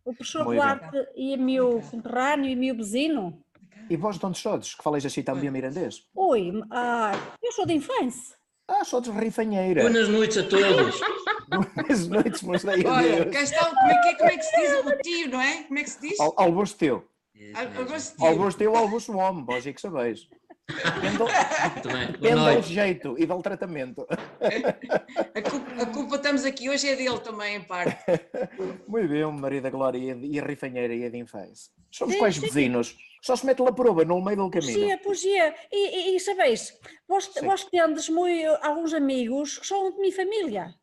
o professor Muito bem. Duarte e o meu conterrâneo e o meu vizinho. E vós de onde sodes? Que falas assim tão bem mirandês? Oi, eu sou de infância. Sodes rifanheira. Buenas noites a todos. Boas noites, meus Olha, cá Deus. está, como é que se diz o tio, não é? Como é que se diz? Almoço teu. Almoço tio. Almoço teu, almoço homem, vós é que sabeis. Muito bem. Boa Depende do noite. jeito e do tratamento. A culpa estamos aqui hoje é dele também, em parte. Muito bem, Maria da Glória e a rifanheira e a de infância. Somos Sim, quais sim. vizinhos? Só se mete lá prova no meio do caminho. Poesia. E sabeis, vós tendes alguns amigos que são de minha família.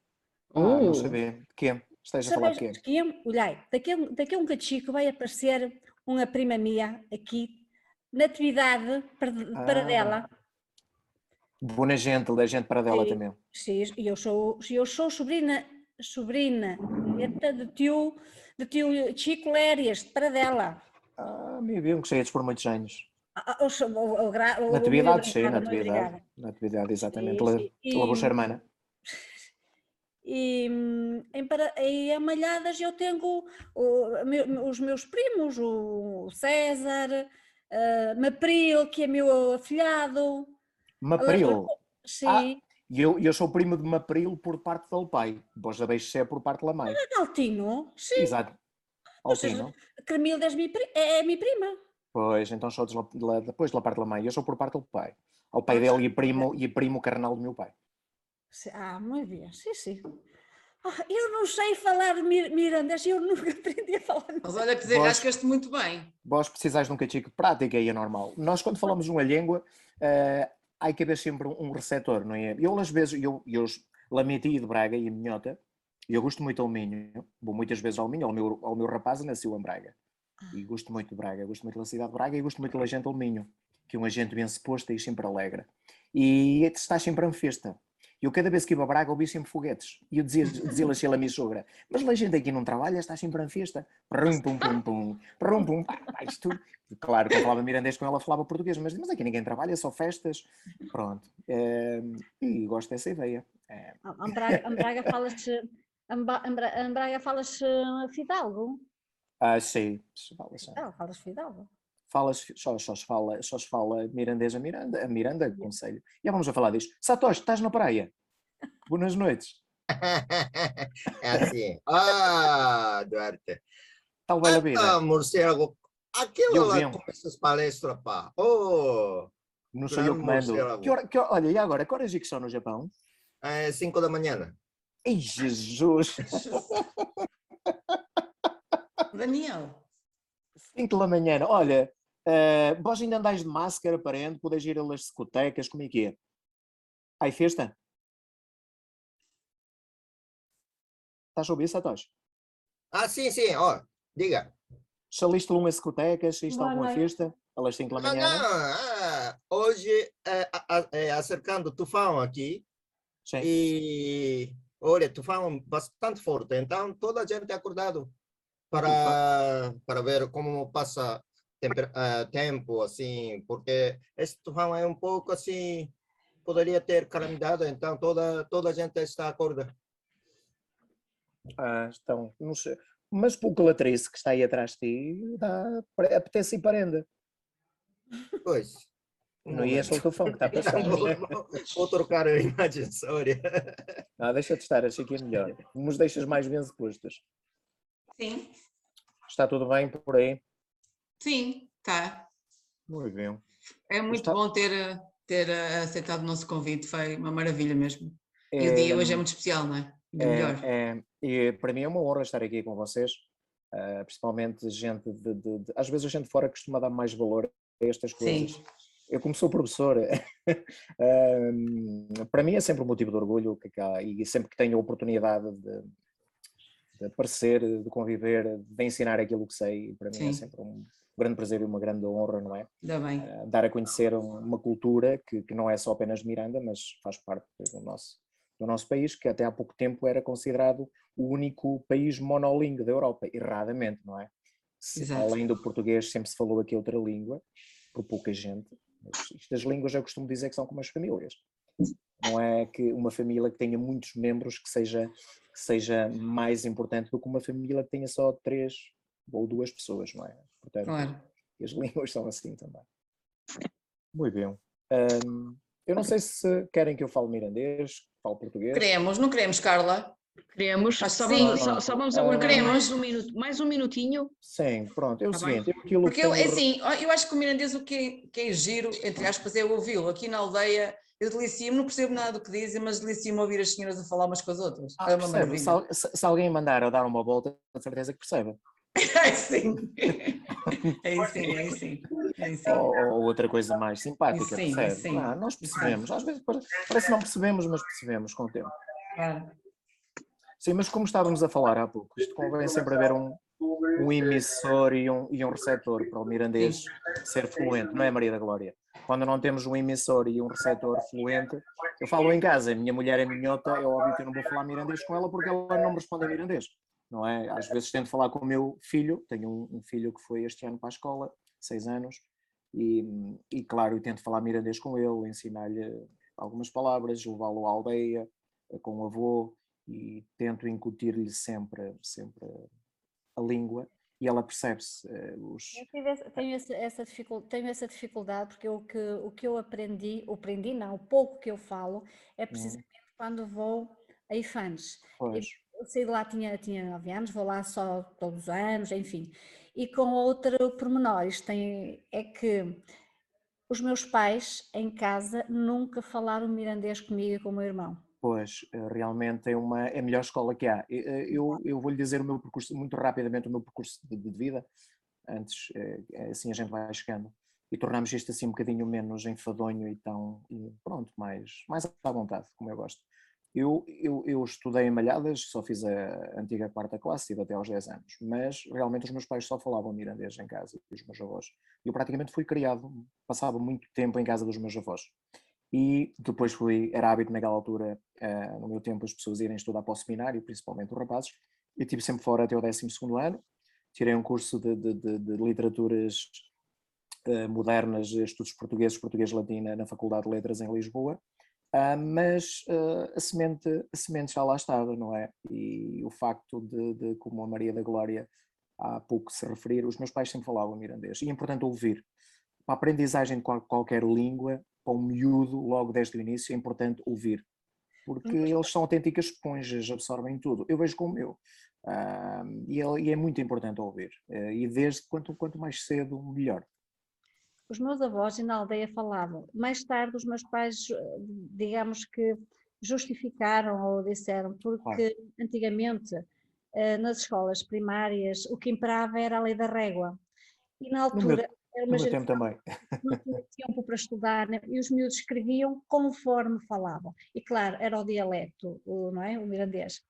Não sabia. De quem? Estás a falar de Sabeis quem? quem? Olhai, daqui a um cachico vai aparecer uma prima minha aqui, na atividade para dela. Boa gente, da gente para dela também. Sim, e eu sou sobrinha neta de tio Chico Lérias, de Paradela. Meu bem, gostei de por muitos anos. Na Natividade, sim, natividade. Natividade, exatamente. Pela vossa irmã. E em Malhadas eu tenho os meus primos, o César, Mapril, que é meu afilhado. Mapril. Sim. Eu sou primo de Mapril por parte do pai. Vós sabéis se é por parte da mãe. Altino, sim. Exato. Altino. Cremilda é minha prima. Pois, então só depois da parte da mãe. Eu sou por parte do pai. Ao pai dele e primo carnal do meu pai. Muito bem, sim. Eu não sei falar mirandês, eu nunca aprendi a falar. Mas olha que desenrascaste muito bem. Vós precisais de um cachico de prática e é normal. Nós quando falamos uma língua, há que haver sempre um receptor, não é? Eu às vezes, eu lamenti de Braga e minhota, e eu gosto muito ao Minho, vou muitas vezes ao Minho, ao meu rapaz nasceu em Braga. E gosto muito de Braga, gosto muito da cidade de Braga e gosto muito da gente ao Minho, que é um agente bem disposto e sempre alegre. E está sempre em festa. Eu cada vez que ia a Braga ouvi sempre foguetes. E eu dizia-lhe assim a minha sogra, mas a gente aqui não trabalha, está sempre em festa. Prum, pum, pum, pum, prum, pum, isto. Claro que eu falava mirandês com ela, falava português, mas aqui ninguém trabalha, só festas. Pronto. E gosto dessa ideia. Em Braga falas fidalgo? Sim, se fala assim. Falas fidalgo. Só se fala mirandês a Miranda, conselho. E vamos a falar disto. Satoshi, estás na praia? Boas noites. É assim. Duarte. Tal bela vida. Morcego. Aquilo lá com essas palestras, pá. Não sou eu que mando. Olha, e agora? Que horas é que são no Japão? 5 da manhã. Ei, Jesus! Daniel. 5 da manhã. Olha, vós ainda andais de máscara, parente, podes ir a las discotecas, como é que é? Ai, festa? Estás a ouvir, Satoshi? Sim, diga. Saliste uma discoteca, saíste alguma festa? A las 5 da manhã? Não. Hoje, acercando tufão aqui. Sim. E, olha, tufão bastante forte. Então, toda a gente é acordado para ver como passa tempo, assim, porque esse tufão é um pouco assim, poderia ter calamidade, então toda a gente está acordada. Então, não sei. Mas pelo latrice que está aí atrás de ti, apetece ir para ainda. Pois. Não ia só o telefone que está passando. Vou trocar a imagem, sorry. Deixa de estar, achei que é melhor. Nos deixas mais bem expostos. Sim. Está tudo bem por aí? Sim, está. Muito bem. É muito bom ter aceitado o nosso convite, foi uma maravilha mesmo. E o dia hoje é muito especial, não é? Melhor. E para mim é uma honra estar aqui com vocês, principalmente gente às vezes a gente fora costuma dar mais valor a estas coisas. Sim. Eu como sou professor, para mim é sempre um motivo de orgulho e sempre que tenho a oportunidade de aparecer, de conviver, de ensinar aquilo que sei, para mim é sempre um grande prazer e uma grande honra, não é? Ainda bem. Dar a conhecer uma cultura que não é só apenas de Miranda, mas faz parte do nosso país, que até há pouco tempo era considerado o único país monolíngue da Europa, erradamente, não é? Além do português sempre se falou aqui outra língua, por pouca gente, mas estas línguas eu costumo dizer que são como as famílias. Não é que uma família que tenha muitos membros que seja mais importante do que uma família que tenha só 3 ou 2 pessoas, não é? Portanto, Claro. as línguas são assim também. Muito bem. Eu não sei se querem que eu fale mirandês, fale português. Queremos, não queremos, Carla? Queremos, Acho que só sim. vamos aguardar Queremos. mais um minutinho. Sim, pronto, é o Tá seguinte, aquilo Porque que eu, tenho... assim, eu acho que o mirandês o que é giro, entre aspas, é ouvi-lo. Aqui na aldeia, eu delicio-me, não percebo nada do que dizem, mas delicio-me ouvir as senhoras a falar umas com as outras. É uma percebe, maravilha. se alguém mandar a dar uma volta, com certeza que percebe. É sim. É sim, é sim. É sim. Ou outra coisa mais simpática, Sim, percebe? sim. Nós percebemos, às vezes parece que não percebemos, mas percebemos com o tempo. Claro. Sim, mas como estávamos a falar há pouco, isto convém sempre haver um emissor e um receptor para o mirandês ser fluente, não é, Maria da Glória? Quando não temos um emissor e um receptor fluente, eu falo em casa, a minha mulher é minhota, é óbvio que eu não vou falar mirandês com ela porque ela não me responde em mirandês, não é? Às vezes tento falar com o meu filho, tenho um filho que foi este ano para a escola, 6 anos, e claro, eu tento falar mirandês com ele, ensinar-lhe algumas palavras, levá-lo à aldeia, com o avô, e tento incutir-lhe sempre a língua e ela percebe-se. Tenho essa dificuldade porque o que eu aprendi não, o pouco que eu falo é precisamente quando vou a Ifanes. Eu saí de lá, tinha 9 anos, vou lá só todos os anos, enfim. E com outro pormenor, é que os meus pais em casa nunca falaram mirandês comigo e com o meu irmão. Pois, realmente é a melhor escola que há. Eu vou-lhe dizer o meu percurso, muito rapidamente, o meu percurso de vida, antes, assim a gente vai chegando, e tornamos isto assim um bocadinho menos enfadonho e pronto, mais à vontade, como eu gosto. Eu estudei em Malhadas, só fiz a antiga 4ª classe, tive até aos 10 anos, mas realmente os meus pais só falavam mirandês em casa, e os meus avós. Eu praticamente fui criado, passava muito tempo em casa dos meus avós. E depois era hábito naquela altura, no meu tempo, as pessoas irem estudar para o seminário, principalmente os rapazes. Eu estive sempre fora até o 12º ano, tirei um curso de literaturas modernas, estudos portugueses, português-latina, na Faculdade de Letras em Lisboa, mas a semente já lá estava, não é? E o facto de como a Maria da Glória há pouco se referir, os meus pais sempre falavam mirandês, e é importante ouvir. Para a aprendizagem de qualquer língua, para um miúdo, logo desde o início, é importante ouvir, porque eles são autênticas esponjas, absorvem tudo. Eu vejo como eu. E é muito importante ouvir. E desde quanto mais cedo, melhor. Os meus avós na aldeia falavam. Mais tarde, os meus pais, digamos que justificaram ou disseram, porque antigamente, nas escolas primárias, o que imperava era a lei da régua. E na altura... No meu tempo também. Não tinha tempo para estudar, né? E os miúdos escreviam conforme falavam. E claro, era o dialecto, não é? O mirandês.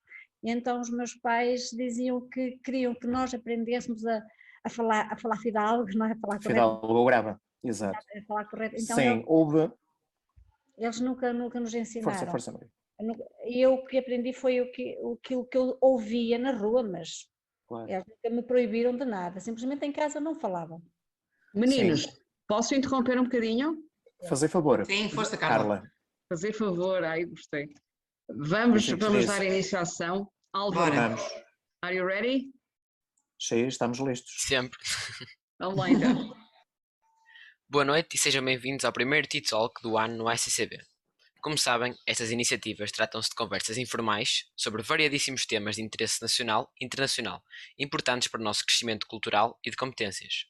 E então os meus pais diziam que queriam que nós aprendêssemos a falar fidalgo, não é? A falar Fidalgo ou grava, exato. A falar correto. Então, sim, houve... Eles nunca nos ensinaram. Força, Maria. E eu o que aprendi foi aquilo que eu ouvia na rua, mas eles nunca me proibiram de nada. Simplesmente em casa não falavam. Meninos, posso interromper um bocadinho? Fazer favor. Sim, força, Carla. Fazer favor, gostei. Vamos dar início à ação. Álvaro, vamos. Are you ready? Sim, estamos listos. Sempre. Vamos lá então. Boa noite e sejam bem-vindos ao primeiro Tea Talk do ano no ICCB. Como sabem, estas iniciativas tratam-se de conversas informais sobre variadíssimos temas de interesse nacional e internacional, importantes para o nosso crescimento cultural e de competências.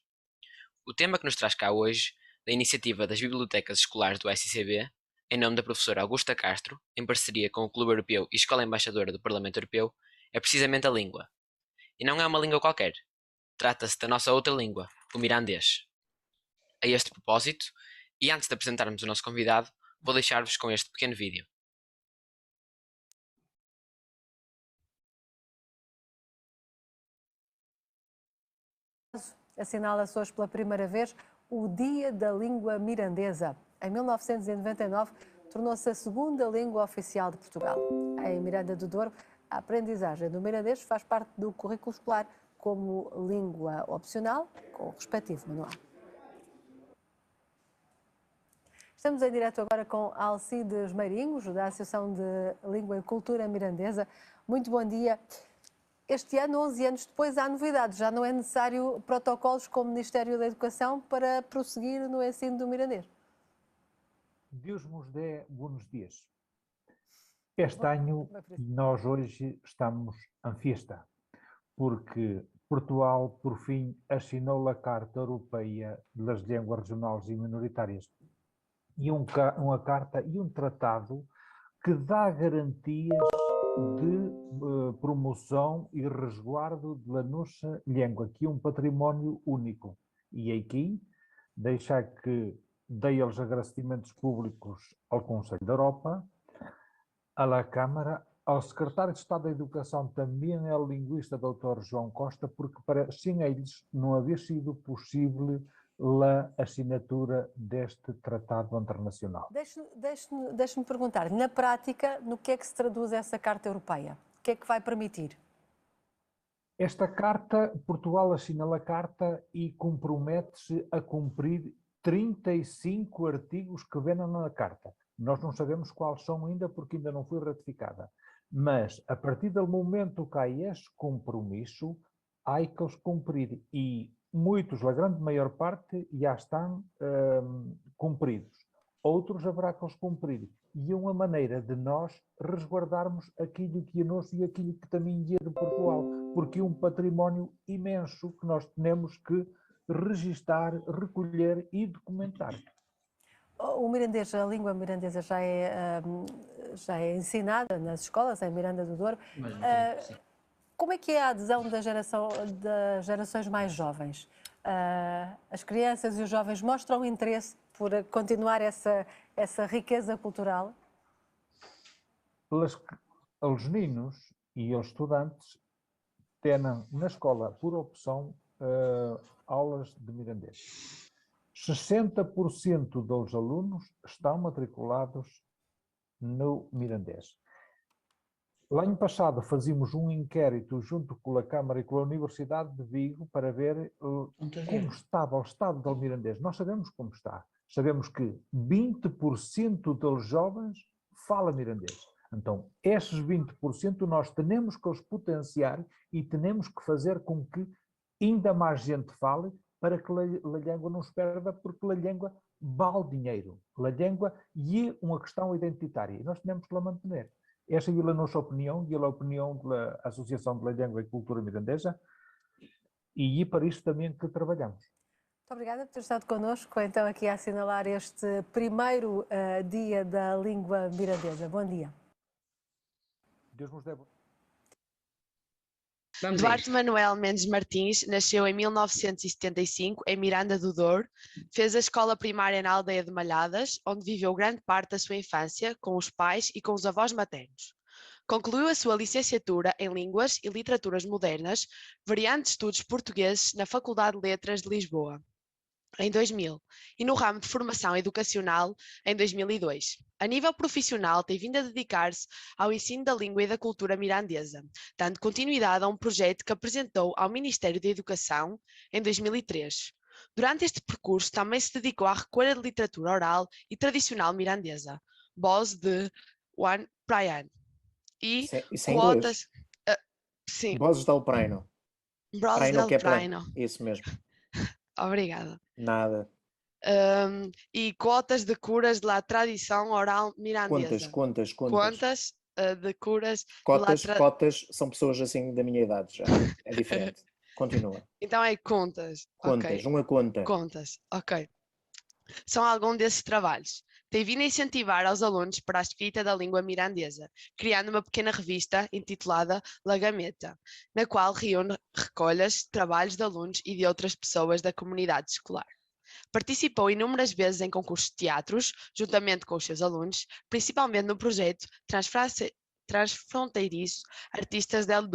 O tema que nos traz cá hoje, da iniciativa das Bibliotecas Escolares do ICCB, em nome da professora Augusta Castro, em parceria com o Clube Europeu e Escola Embaixadora do Parlamento Europeu, é precisamente a língua. E não é uma língua qualquer. Trata-se da nossa outra língua, o mirandês. A este propósito, e antes de apresentarmos o nosso convidado, vou deixar-vos com este pequeno vídeo. Assinala-se hoje pela primeira vez o Dia da Língua Mirandesa. Em 1999, tornou-se a segunda língua oficial de Portugal. Em Miranda do Douro, a aprendizagem do mirandês faz parte do currículo escolar como língua opcional, com o respectivo manual. Estamos em direto agora com Alcides Meirinhos, da Associação de Língua e Cultura Mirandesa. Muito bom dia. este ano, 11 anos depois, há novidades. Já não é necessário protocolos como Ministério da Educação para prosseguir no ensino do mirandês. Deus nos dê bons dias. Este ano, nós hoje estamos em festa, porque Portugal, por fim, assinou a Carta Europeia das Línguas Regionais e Minoritárias. E uma carta e um tratado que dá garantias de promoção e resguardo da nossa língua, que é um património único. E aqui, deixar que dei os agradecimentos públicos ao Conselho da Europa, à Câmara, ao Secretário de Estado da Educação, também ao linguista Dr. João Costa, porque sem eles não havia sido possível a assinatura deste tratado internacional. Deixe-me perguntar, na prática, no que é que se traduz essa Carta Europeia? O que é que vai permitir? Esta carta, Portugal assina a carta e compromete-se a cumprir 35 artigos que vêm na carta. Nós não sabemos quais são ainda, porque ainda não foi ratificada. Mas, a partir do momento que há este compromisso, há que os cumprir. E muitos, a grande maior parte, já estão cumpridos. Outros haverá que os cumprir. E é uma maneira de nós resguardarmos aquilo que é nosso e aquilo que também é de Portugal, porque é um património imenso que nós temos que registar, recolher e documentar. O mirandês, a língua mirandesa já é ensinada nas escolas, em Miranda do Douro. Como é que é a adesão das gerações mais jovens? As crianças e os jovens mostram interesse por continuar essa riqueza cultural? Os meninos e os estudantes têm na escola, por opção, aulas de mirandês. 60% dos alunos estão matriculados no mirandês. O ano passado fazíamos um inquérito junto com a Câmara e com a Universidade de Vigo para ver como estava o estado do mirandês. Nós sabemos como está. Sabemos que 20% dos jovens falam mirandês. Então, esses 20% nós temos que os potenciar e temos que fazer com que ainda mais gente fale para que a língua não se perda, porque a língua vale dinheiro. A língua é uma questão identitária e nós temos que la manter. Essa é a nossa opinião e a opinião da Associação da Língua e Cultura Mirandesa, e é para isso também que trabalhamos. Muito obrigada por ter estado connosco, então, aqui a assinalar este primeiro dia da língua mirandesa. Bom dia. Deus nos dê. Duarte Manuel Mendes Martins nasceu em 1975 em Miranda do Douro, fez a escola primária na aldeia de Malhadas, onde viveu grande parte da sua infância com os pais e com os avós maternos. Concluiu a sua licenciatura em Línguas e Literaturas Modernas, variante de estudos portugueses na Faculdade de Letras de Lisboa, em 2000, e no ramo de formação educacional em 2002. A nível profissional, tem vindo a dedicar-se ao ensino da língua e da cultura mirandesa, dando continuidade a um projeto que apresentou ao Ministério da Educação em 2003. Durante este percurso, também se dedicou à recolha de literatura oral e tradicional mirandesa, voz de Juan Prayan, e isso é quotas... sim. Vozes del Praino. Voz del Praino. Isso mesmo. Obrigada. Nada. E cotas de curas de la tradição oral mirandesa. Contas. Contas de curas. Cotas são pessoas assim da minha idade já. É diferente. Continua. Então é contas. Contas, okay. Uma conta. Contas, ok. São alguns desses trabalhos. Tem vindo a incentivar aos alunos para a escrita da língua mirandesa, criando uma pequena revista intitulada La Gameta, na qual reúne recolhas de trabalhos de alunos e de outras pessoas da comunidade escolar. Participou inúmeras vezes em concursos de teatros, juntamente com os seus alunos, principalmente no projeto transfronteiriço Artistas do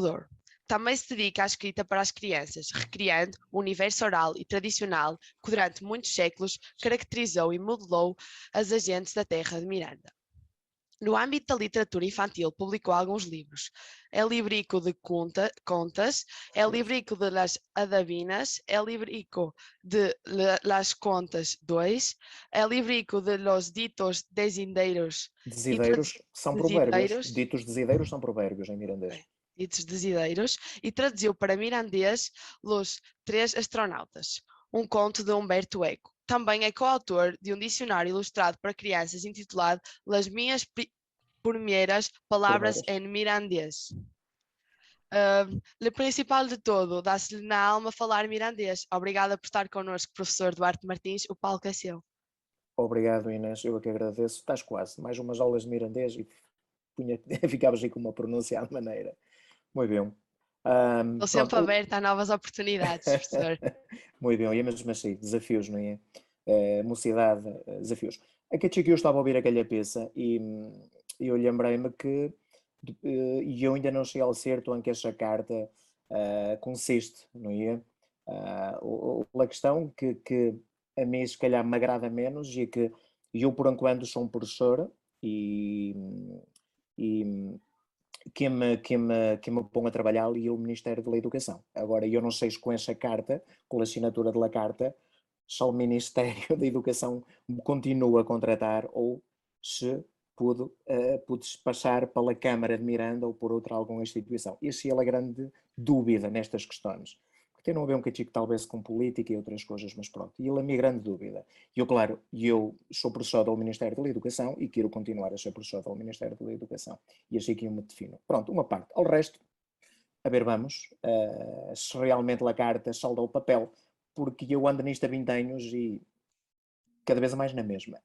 Douro. Também se dedica à escrita para as crianças, recriando o universo oral e tradicional que durante muitos séculos caracterizou e modelou as agentes da terra de Miranda. No âmbito da literatura infantil, publicou alguns livros. É Librico de Contas, é Librico de las Adavinas, é Librico de las Contas 2, é Librico de los Ditos Desideiros. Desideiros são provérbios. Ditos desideiros são provérbios em mirandês. Ditos Desideiros, e traduziu para mirandês Los Três Astronautas, um conto de Humberto Eco. Também é coautor de um dicionário ilustrado para crianças intitulado Las Minhas Primeiras Palavras em Mirandês. Le principal de todo, dá-se-lhe na alma falar mirandês. Obrigada por estar connosco, professor Duarte Martins. O palco é seu. Obrigado, Inês. Eu é que agradeço. Estás quase. Mais umas aulas de mirandês e ficavas aí com uma pronúncia à maneira. Muito bem. Estou sempre aberta a novas oportunidades, professor. Muito bem. E mesmo assim, desafios, não é? Mocidade, desafios. Aqui que eu estava a ouvir aquela peça e eu lembrei-me que e eu ainda não cheguei ao certo em que esta carta consiste, não é? A questão que a mim se calhar me agrada menos e é que eu por enquanto sou um professor e que me põe a trabalhar e o Ministério da Educação. Agora, eu não sei se com essa carta, com a assinatura da carta, só o Ministério da Educação me continua a contratar ou se pude passar pela Câmara de Miranda ou por outra alguma instituição. Essa é a grande dúvida nestas questões. Porque tem a ver um bocadinho talvez com política e outras coisas, mas pronto. E ela é a minha grande dúvida. Eu, claro, eu sou professor do Ministério da Educação e quero continuar a ser professor do Ministério da Educação. E assim que eu me defino. Pronto, uma parte. Ao resto, a ver, vamos, se realmente a carta salda o papel, porque eu ando nisto há 20 anos e cada vez mais na mesma.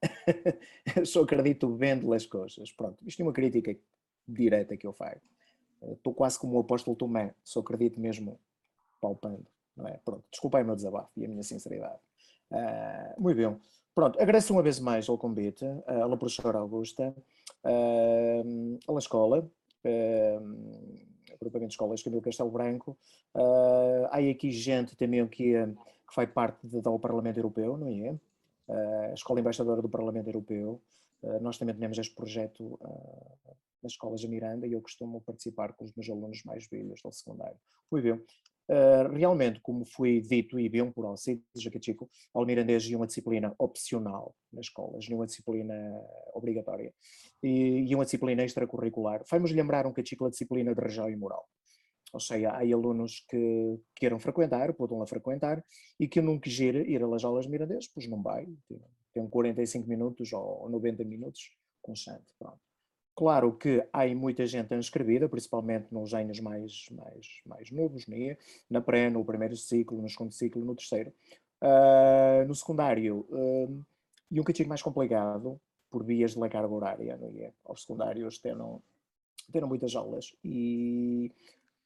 Só acredito vendo as coisas. Pronto, isto é uma crítica direta que eu faço. Estou quase como o apóstolo Tomé, só acredito mesmo palpando, não é? Pronto, desculpem o meu desabafo e a minha sinceridade. Muito bem. Pronto, agradeço uma vez mais ao convite, à professora Augusta, à escola, agrupamento de escolas Camilo Castelo Branco. Há aqui gente também que faz parte do Parlamento Europeu, não é? A Escola Embaixadora do Parlamento Europeu. Nós também temos este projeto nas escolas de Miranda e eu costumo participar com os meus alunos mais velhos do secundário. Muito bem. Realmente, como foi dito e bem por Alcides Jacachico, o mirandês é uma disciplina opcional nas escolas, não é uma disciplina obrigatória. E uma disciplina extracurricular. Faz-nos lembrar um bocadinho a disciplina de religião e moral. Ou seja, há alunos que queiram frequentar, podem lá frequentar, e que não quiser ir às aulas de mirandês, pois não vai. Tem 45 minutos ou 90 minutos constante. Pronto. Claro que há muita gente inscrevida, principalmente nos anos mais novos, né? Na pré, no primeiro ciclo, no segundo ciclo, no terceiro. No secundário, e um bocadinho mais complicado, por vias de carga horária, não é? Os secundários têm muitas aulas e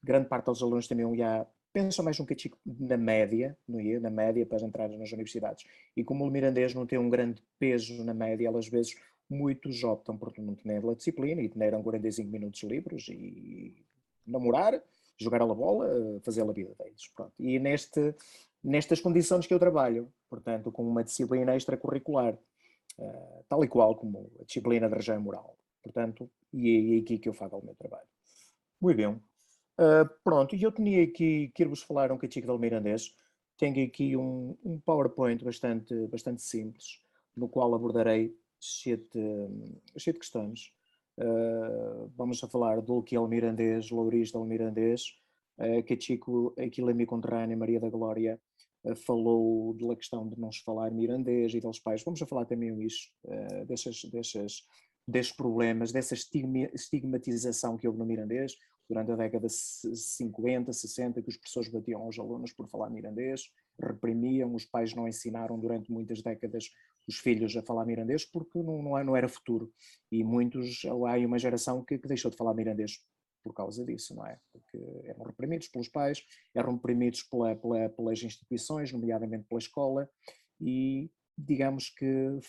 grande parte dos alunos também já pensam mais um bocadinho na média, não é? Na média para entrar nas universidades. E como o mirandês não tem um grande peso na média, às vezes muitos optam por não ter a disciplina e terem 45 minutos livres e namorar, jogar a bola, fazer a vida deles. Pronto. E nestas condições que eu trabalho, portanto, com uma disciplina extracurricular, tal e qual como a disciplina de religião e moral. Portanto, e é aqui que eu faço o meu trabalho. Muito bem. Pronto, e eu tinha aqui, quero-vos falar um bocadinho do mirandês. Tenho aqui um PowerPoint bastante simples, no qual abordarei 7 questões. Vamos a falar do que é o mirandês, Louris do mirandês, que Chico, aquilo é minha conterrânea, Maria da Glória, falou da questão de não se falar mirandês e dos pais. Vamos a falar também desses problemas, dessa estigmatização que houve no mirandês durante a década de 50, 60, que os professores batiam aos alunos por falar mirandês, reprimiam, os pais não ensinaram durante muitas décadas os filhos a falar mirandês porque não era futuro. E há uma geração que deixou de falar mirandês por causa disso, não é? Porque eram reprimidos pelos pais, eram reprimidos pelas instituições, nomeadamente pela escola, e digamos que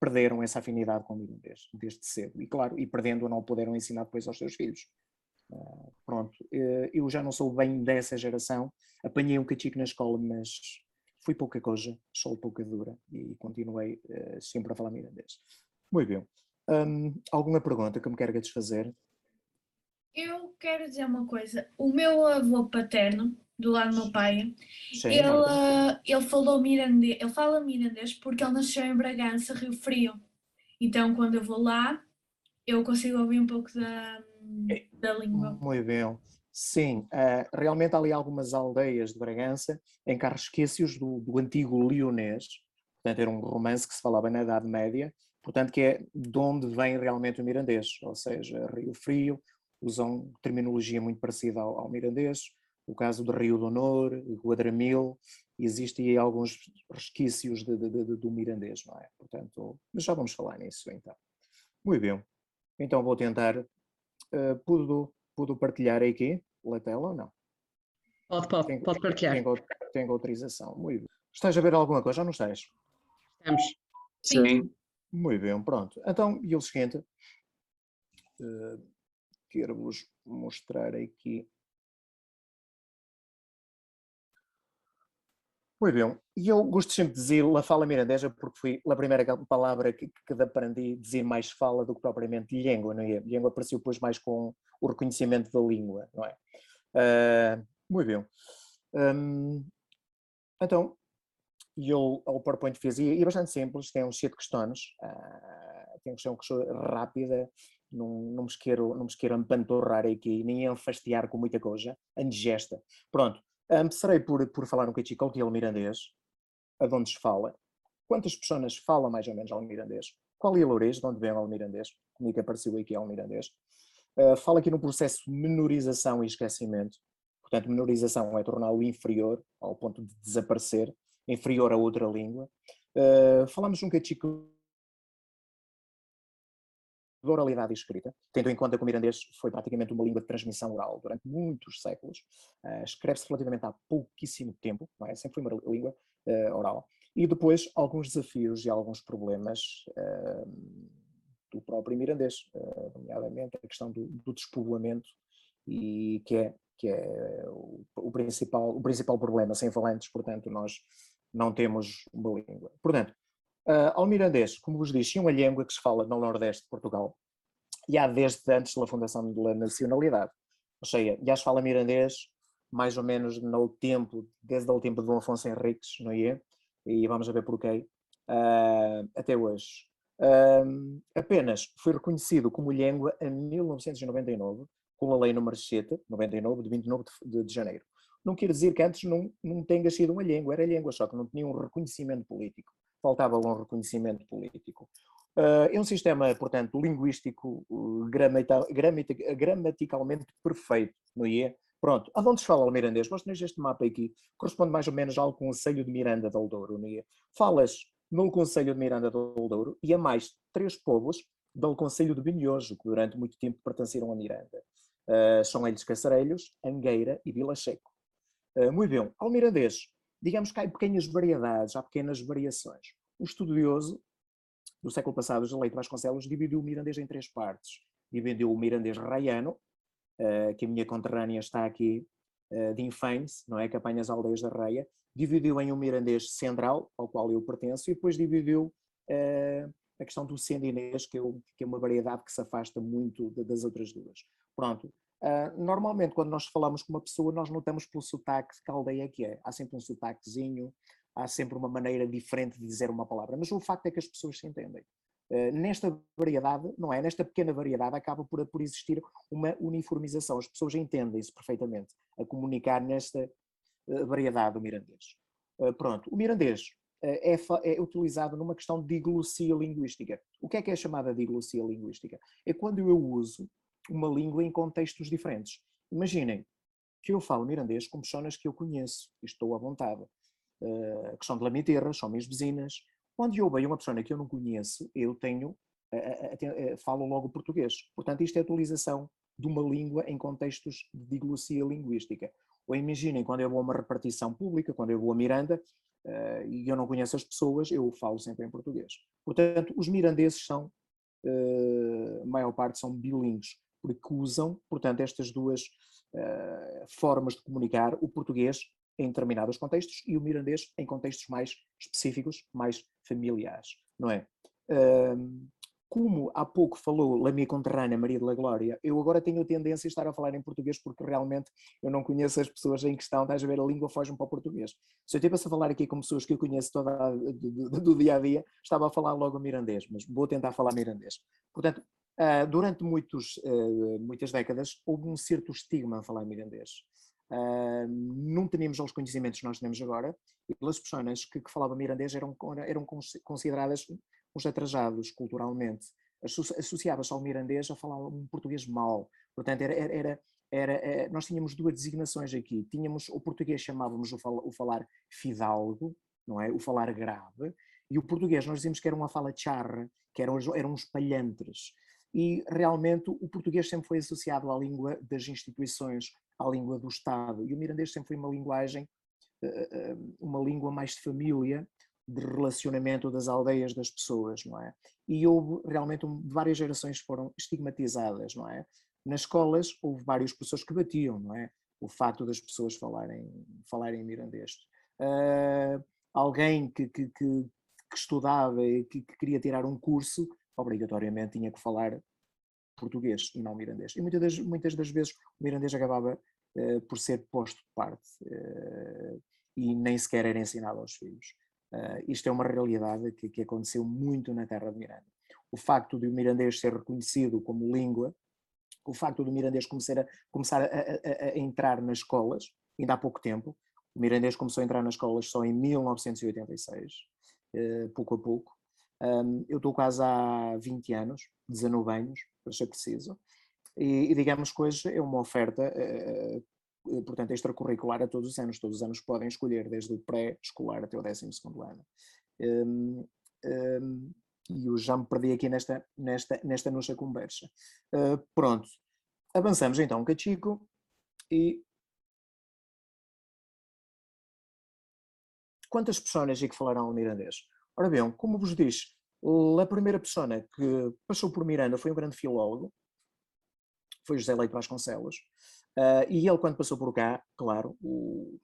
perderam essa afinidade com o mirandês desde cedo. E claro, e perdendo não puderam ensinar depois aos seus filhos. Pronto, eu já não sou bem dessa geração, apanhei um bocadinho na escola, mas fui pouca coisa, sou pouca dura e continuei sempre a falar mirandês. Muito bem. Alguma pergunta que me quero desfazer? Eu quero dizer uma coisa. O meu avô paterno, do lado do meu pai, Sim, ele fala mirandês porque ele nasceu em Bragança, Rio Frio. Então, quando eu vou lá, eu consigo ouvir um pouco da língua. Muito bem. Sim, realmente há ali algumas aldeias de Bragança em que há resquícios do antigo leonês, portanto era um romance que se falava na Idade Média, portanto que é de onde vem realmente o mirandês, ou seja, Rio Frio, usam terminologia muito parecida ao mirandês, o caso de Rio do Honor, Guadramil, existem aí alguns resquícios do mirandês, não é? Portanto, mas já vamos falar nisso então. Muito bem, então vou tentar, pudo partilhar aqui a tela ou não? Pode partilhar. Tenho autorização. Muito bem. Estás a ver alguma coisa ou não estás? Estamos. Sim. Muito bem, pronto. Então, e o seguinte, quero-vos mostrar aqui. Muito bem, e eu gosto sempre de dizer a fala mirandesa porque foi a primeira palavra que aprendi a dizer mais fala do que propriamente língua, não é? Língua apareceu depois mais com o reconhecimento da língua, não é? Muito bem. Então, o PowerPoint fez, e é bastante simples, tem uns 7 questões, tem uma questão rápida, não me quero empanturrar aqui, nem enfastiar com muita coisa, indigesta. Pronto, começarei por falar um bocadinho o que é o mirandês, de onde se fala, quantas pessoas falam mais ou menos ao mirandês, qual é a origem, de onde vem o mirandês, como é que apareceu aqui ao mirandês. Fala aqui no processo de menorização e esquecimento, portanto menorização é torná-lo inferior, ao ponto de desaparecer, inferior a outra língua. Falamos um bocadinho de oralidade e escrita, tendo em conta que o mirandês foi praticamente uma língua de transmissão oral durante muitos séculos, escreve-se relativamente há pouquíssimo tempo, não é? Sempre foi uma língua oral. E depois alguns desafios e alguns problemas do próprio mirandês, nomeadamente a questão do despovoamento, e que é o principal problema. Sem falantes, portanto, nós não temos uma língua. Portanto, ao mirandês, como vos disse, é uma língua que se fala no Nordeste de Portugal, e há desde antes da fundação da nacionalidade. Ou seja, já se fala mirandês mais ou menos desde o tempo de Dom Afonso Henriques, não é? E vamos ver porquê, até hoje. Apenas foi reconhecido como língua em 1999, com a Lei nº 7, 99, de 29 de janeiro. Não quer dizer que antes não tenha sido uma língua, era língua, só que não tinha um reconhecimento político. Faltava um reconhecimento político. É um sistema, portanto, linguístico, gramaticalmente perfeito, não é? Pronto, aonde se fala o mirandês? Nós temos este mapa aqui, corresponde mais ou menos ao Concelho de Miranda do Douro, não é? Falas no Concelho de Miranda do Douro e a mais 3 povos do Concelho de Binhojo, que durante muito tempo pertenceram a Miranda. São eles Caçarelhos, Angueira e Vila Seco. Muito bem, ao mirandês, digamos que há pequenas variedades, há pequenas variações. O estudioso do século passado, José Leite Vasconcelos, dividiu o mirandês em 3 partes. Dividiu o mirandês raiano, que a minha conterrânea está aqui, de Infames, não é? Que apanha as aldeias da Raia. Dividiu em um mirandês central, ao qual eu pertenço, e depois dividiu a questão do sendinês, que é uma variedade que se afasta muito das outras duas. Pronto. Normalmente, quando nós falamos com uma pessoa, nós notamos pelo sotaque que aldeia que é. Há sempre um sotaquezinho, há sempre uma maneira diferente de dizer uma palavra, mas o facto é que as pessoas se entendem. Nesta variedade, não é? Nesta pequena variedade acaba por existir uma uniformização. As pessoas entendem-se perfeitamente a comunicar nesta variedade do mirandês. Pronto, o mirandês é utilizado numa questão de diglossia linguística. O que é chamada diglossia linguística? É quando eu uso uma língua em contextos diferentes. Imaginem que eu falo mirandês com pessoas que eu conheço e estou à vontade, que são de Lamiterra, são minhas vizinhas. Quando eu vejo uma pessoa que eu não conheço, eu falo logo português. Portanto, isto é a utilização de uma língua em contextos de diglossia linguística. Ou imaginem, quando eu vou a uma repartição pública, quando eu vou a Miranda, e eu não conheço as pessoas, eu falo sempre em português. Portanto, os mirandeses são, a maior parte são bilíngues, porque usam, portanto, estas duas formas de comunicar, o português em determinados contextos e o mirandês em contextos mais específicos, mais familiares, não é? Como há pouco falou a minha conterrânea Maria de la Glória, eu agora tenho a tendência a estar a falar em português porque realmente eu não conheço as pessoas em questão, estás a ver, a língua foge-me para o português. Se eu estivesse a falar aqui com pessoas que eu conheço do dia a dia, estava a falar logo mirandês, mas vou tentar falar mirandês. Portanto, Durante muitas décadas houve um certo estigma a falar mirandês. Não tínhamos os conhecimentos que nós temos agora, e as pessoas que falavam mirandês eram consideradas uns atrasados culturalmente. Associava-se ao mirandês a falar um português mau. Portanto, nós tínhamos duas designações aqui. Tínhamos o português, chamávamos o falar fidalgo, não é? O falar grave, e o português nós dizíamos que era uma fala charra, que eram uns palhantres. E realmente o português sempre foi associado à língua das instituições, à língua do Estado, e o mirandês sempre foi uma linguagem, uma língua mais de família, de relacionamento das aldeias das pessoas, não é? E houve realmente várias gerações que foram estigmatizadas, não é? Nas escolas houve vários professores que batiam, não é? O facto das pessoas falarem mirandês. Alguém que estudava e que queria tirar um curso, obrigatoriamente tinha que falar português e não mirandês. E muitas das vezes o mirandês acabava por ser posto de parte e nem sequer era ensinado aos filhos. Isto é uma realidade que aconteceu muito na terra de Miranda. O facto de o mirandês ser reconhecido como língua, o facto do mirandês começar a entrar nas escolas, ainda há pouco tempo, o mirandês começou a entrar nas escolas só em 1986, pouco a pouco. Eu estou quase há 20 anos, 19 anos, para ser preciso, e digamos que hoje é uma oferta, portanto, extracurricular a todos os anos podem escolher, desde o pré-escolar até o 12º ano. E eu já me perdi aqui nesta nossa conversa. Pronto, avançamos então um cachico e... Quantas pessoas é que falaram o mirandês? Ora bem, como vos disse, a primeira pessoa que passou por Miranda foi um grande filólogo, foi José Leite Vasconcelos, e ele quando passou por cá, claro, o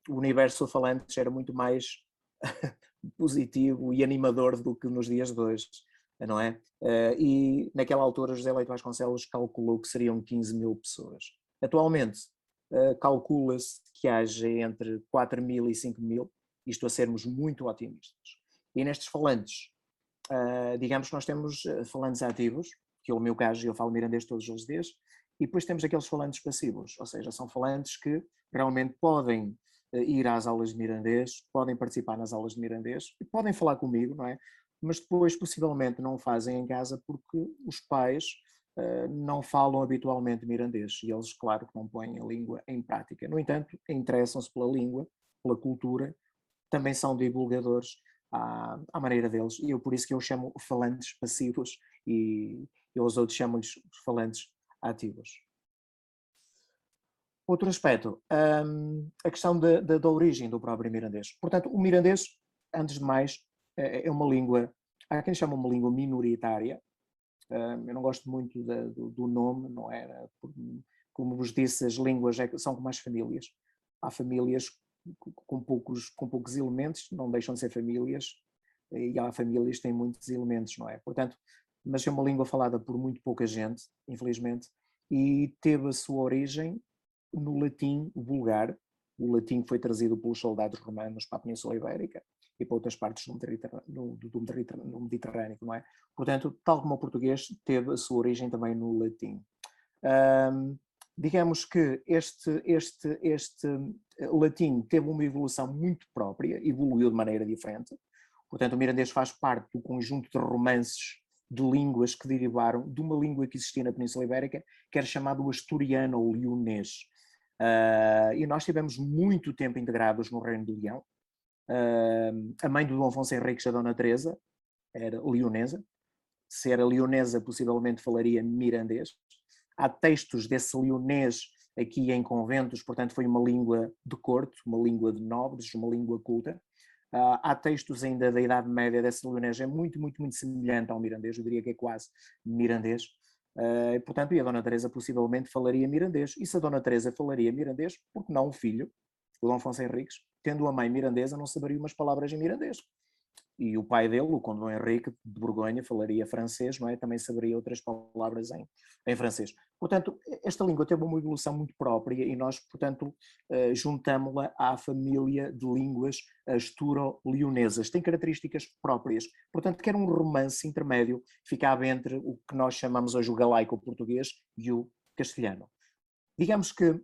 universo de falantes era muito mais positivo e animador do que nos dias de hoje, não é? E naquela altura José Leite Vasconcelos calculou que seriam 15.000 pessoas. Atualmente calcula-se que haja entre 4.000 e 5.000, isto a sermos muito otimistas. E nestes falantes, digamos que nós temos falantes ativos, que é o meu caso, eu falo mirandês todos os dias, e depois temos aqueles falantes passivos, ou seja, são falantes que realmente podem ir às aulas de mirandês, podem participar nas aulas de mirandês, e podem falar comigo, não é? Mas depois possivelmente não o fazem em casa porque os pais não falam habitualmente mirandês, e eles, claro, que não põem a língua em prática. No entanto, interessam-se pela língua, pela cultura, também são divulgadores à maneira deles, e por isso que eu chamo falantes passivos e os outros chamam-lhes falantes ativos. Outro aspecto, a questão da origem do próprio mirandês. Portanto, o mirandês, antes de mais, é uma língua, há quem chama uma língua minoritária. Eu não gosto muito do nome, não é? Como vos disse, as línguas são como as famílias. Há famílias com poucos elementos, não deixam de ser famílias, e há famílias que têm muitos elementos, não é? Portanto, mas é uma língua falada por muito pouca gente, infelizmente, e teve a sua origem no latim vulgar. O latim foi trazido pelos soldados romanos para a Península Ibérica e para outras partes do Mediterrâneo, não é? Portanto, tal como o português, teve a sua origem também no latim. Digamos que este latim teve uma evolução muito própria, evoluiu de maneira diferente. Portanto, o mirandês faz parte do conjunto de romances de línguas que derivaram de uma língua que existia na Península Ibérica, que era chamado asturiano ou leonês. E nós estivemos muito tempo integrados no Reino de Leão. A mãe do Dom Afonso Henriques, a Dona Teresa, era leonesa. Se era leonesa, possivelmente falaria mirandês. Há textos desse leonês aqui em conventos, portanto foi uma língua de corte, uma língua de nobres, uma língua culta. Há textos ainda da Idade Média desse leonês, é muito semelhante ao mirandês, eu diria que é quase mirandês. Portanto, e a Dona Teresa possivelmente falaria mirandês. E se a Dona Teresa falaria mirandês, porque não o filho, o Dom Afonso Henriques, tendo a mãe mirandesa, não saberia umas palavras em mirandês. E o pai dele, o Conde Dom Henrique de Borgonha, falaria francês, não é? Também saberia outras palavras em francês. Portanto, esta língua teve uma evolução muito própria e nós, portanto, juntamos-la à família de línguas asturo-leonesas. Tem características próprias. Portanto, quer um romance intermédio, ficava entre o que nós chamamos hoje o galaico-português e o castelhano. Digamos que,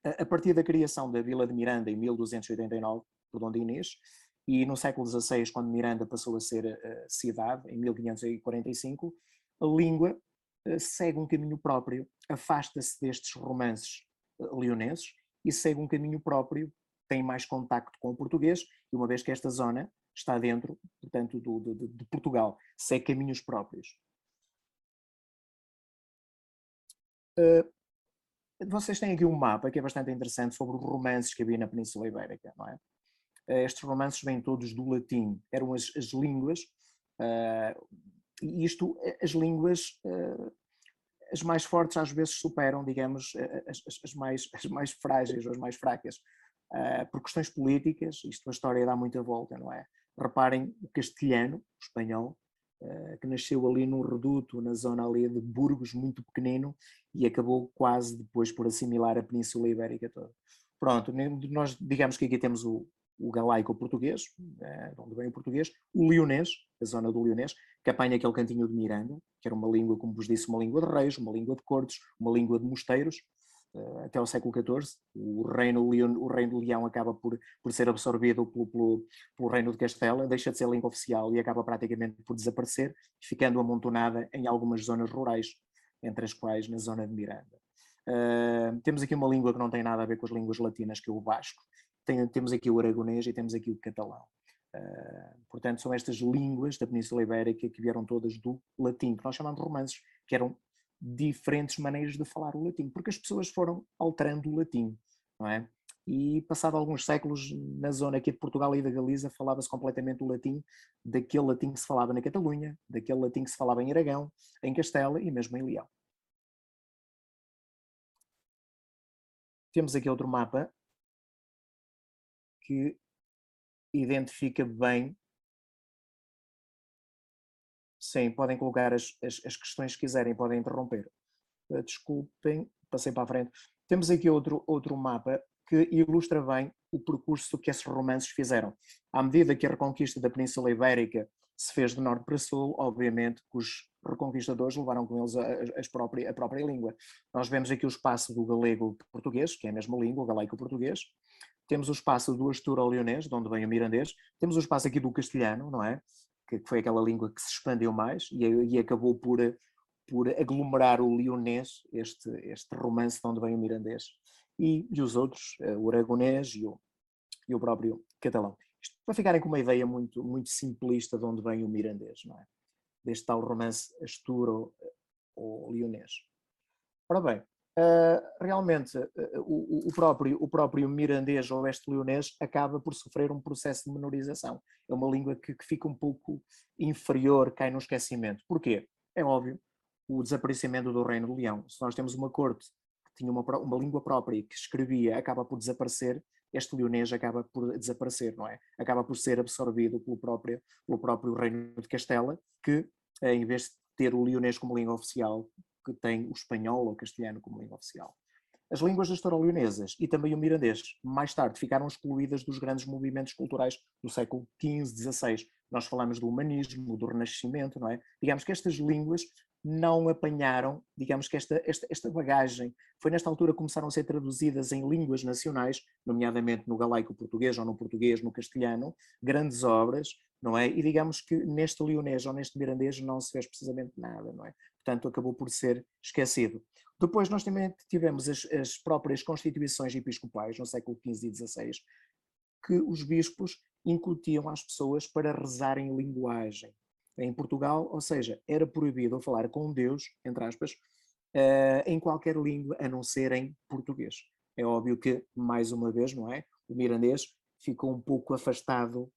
a partir da criação da Vila de Miranda em 1289, por Dom Dinis, e no século XVI, quando Miranda passou a ser cidade, em 1545, a língua segue um caminho próprio, afasta-se destes romances leoneses e segue um caminho próprio, tem mais contacto com o português, e uma vez que esta zona está dentro, portanto, de Portugal, segue caminhos próprios. Vocês têm aqui um mapa que é bastante interessante sobre os romances que havia na Península Ibérica, não é? Estes romances vêm todos do latim, eram as línguas, e as línguas, as mais fortes às vezes superam, digamos, as mais frágeis ou as mais fracas, por questões políticas. Isto a história dá muita volta, não é? Reparem o castelhano, o espanhol, que nasceu ali num reduto, na zona ali de Burgos, muito pequenino, e acabou quase depois por assimilar a Península Ibérica toda. Pronto, nós digamos que aqui temos o galaico-português, de onde vem o português, o leonês, a zona do leonês, que apanha aquele cantinho de Miranda, que era uma língua, como vos disse, uma língua de reis, uma língua de cortes, uma língua de mosteiros, até ao século XIV. O reino de Leão acaba por ser absorvido pelo reino de Castela, deixa de ser língua oficial e acaba praticamente por desaparecer, ficando amontonada em algumas zonas rurais, entre as quais na zona de Miranda. Temos aqui uma língua que não tem nada a ver com as línguas latinas, que é o basco. Temos aqui o aragonês e temos aqui o catalão. Portanto, são estas línguas da Península Ibérica que vieram todas do latim, que nós chamamos de romances, que eram diferentes maneiras de falar o latim, porque as pessoas foram alterando o latim, não é? E passado alguns séculos, na zona aqui de Portugal e da Galiza, falava-se completamente o latim, daquele latim que se falava na Catalunha, daquele latim que se falava em Aragão, em Castela e mesmo em Leão. Temos aqui outro mapa que identifica bem. Sim, podem colocar as questões que quiserem, podem interromper. Desculpem, passei para a frente. Temos aqui outro mapa que ilustra bem o percurso que esses romances fizeram. À medida que a reconquista da Península Ibérica se fez de norte para sul, obviamente que os reconquistadores levaram com eles a própria língua. Nós vemos aqui o espaço do galego-português, que é a mesma língua, o galaico-português. Temos o espaço do asturo-leonês, de onde vem o mirandês. Temos o espaço aqui do castelhano, não é? Que foi aquela língua que se expandiu mais e acabou por aglomerar o leonês, este romance de onde vem o mirandês. E os outros, o aragonês e o próprio catalão. Isto para ficarem com uma ideia muito, muito simplista de onde vem o mirandês, não é? Deste tal romance asturo ou leonês. Ora bem, realmente o próprio mirandês ou oeste-leonês acaba por sofrer um processo de menorização. É uma língua que fica um pouco inferior, cai no esquecimento. Porquê? É óbvio, o desaparecimento do Reino de Leão. Se nós temos uma corte que tinha uma língua própria e que escrevia, acaba por desaparecer, este leonês acaba por desaparecer, não é? Acaba por ser absorvido pelo próprio Reino de Castela, que em vez de ter o leonês como língua oficial, que tem o espanhol ou o castelhano como língua oficial. As línguas asturo-leonesas e também o mirandês, mais tarde, ficaram excluídas dos grandes movimentos culturais do século XV, XVI. Nós falamos do humanismo, do renascimento, não é? Digamos que estas línguas não apanharam, digamos que esta bagagem. Foi nesta altura que começaram a ser traduzidas em línguas nacionais, nomeadamente no galaico-português ou no português, no castelhano, grandes obras, não é? E digamos que neste leonês ou neste mirandês não se fez precisamente nada, não é? Portanto, acabou por ser esquecido. Depois nós também tivemos as próprias constituições episcopais, no século XV e XVI, que os bispos incutiam às pessoas para rezarem em linguagem. Em Portugal, ou seja, era proibido falar com Deus, entre aspas, em qualquer língua, a não ser em português. É óbvio que, mais uma vez, não é? O mirandês ficou um pouco afastado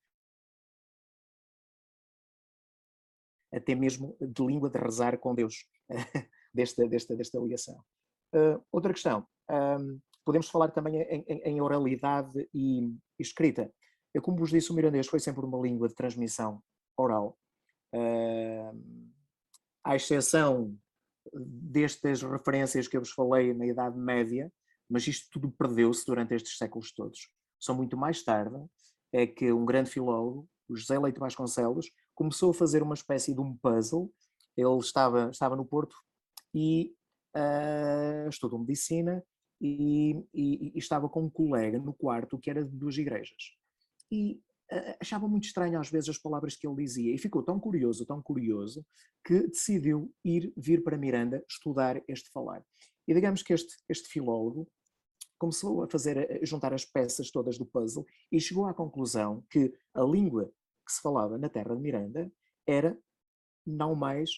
até mesmo de língua de rezar com Deus, desta ligação. Outra questão, podemos falar também em oralidade e escrita. Como vos disse, o mirandês foi sempre uma língua de transmissão oral. À exceção destas referências que eu vos falei na Idade Média, mas isto tudo perdeu-se durante estes séculos todos. Só muito mais tarde é que um grande filólogo, o José Leite Vasconcelos, começou a fazer uma espécie de um puzzle. Ele estava no Porto e estudou medicina e estava com um colega no quarto que era de 2 igrejas. E achava muito estranho às vezes as palavras que ele dizia e ficou tão curioso, que decidiu vir para Miranda estudar este falar. E digamos que este filólogo começou a juntar as peças todas do puzzle e chegou à conclusão que a língua que se falava na terra de Miranda era não mais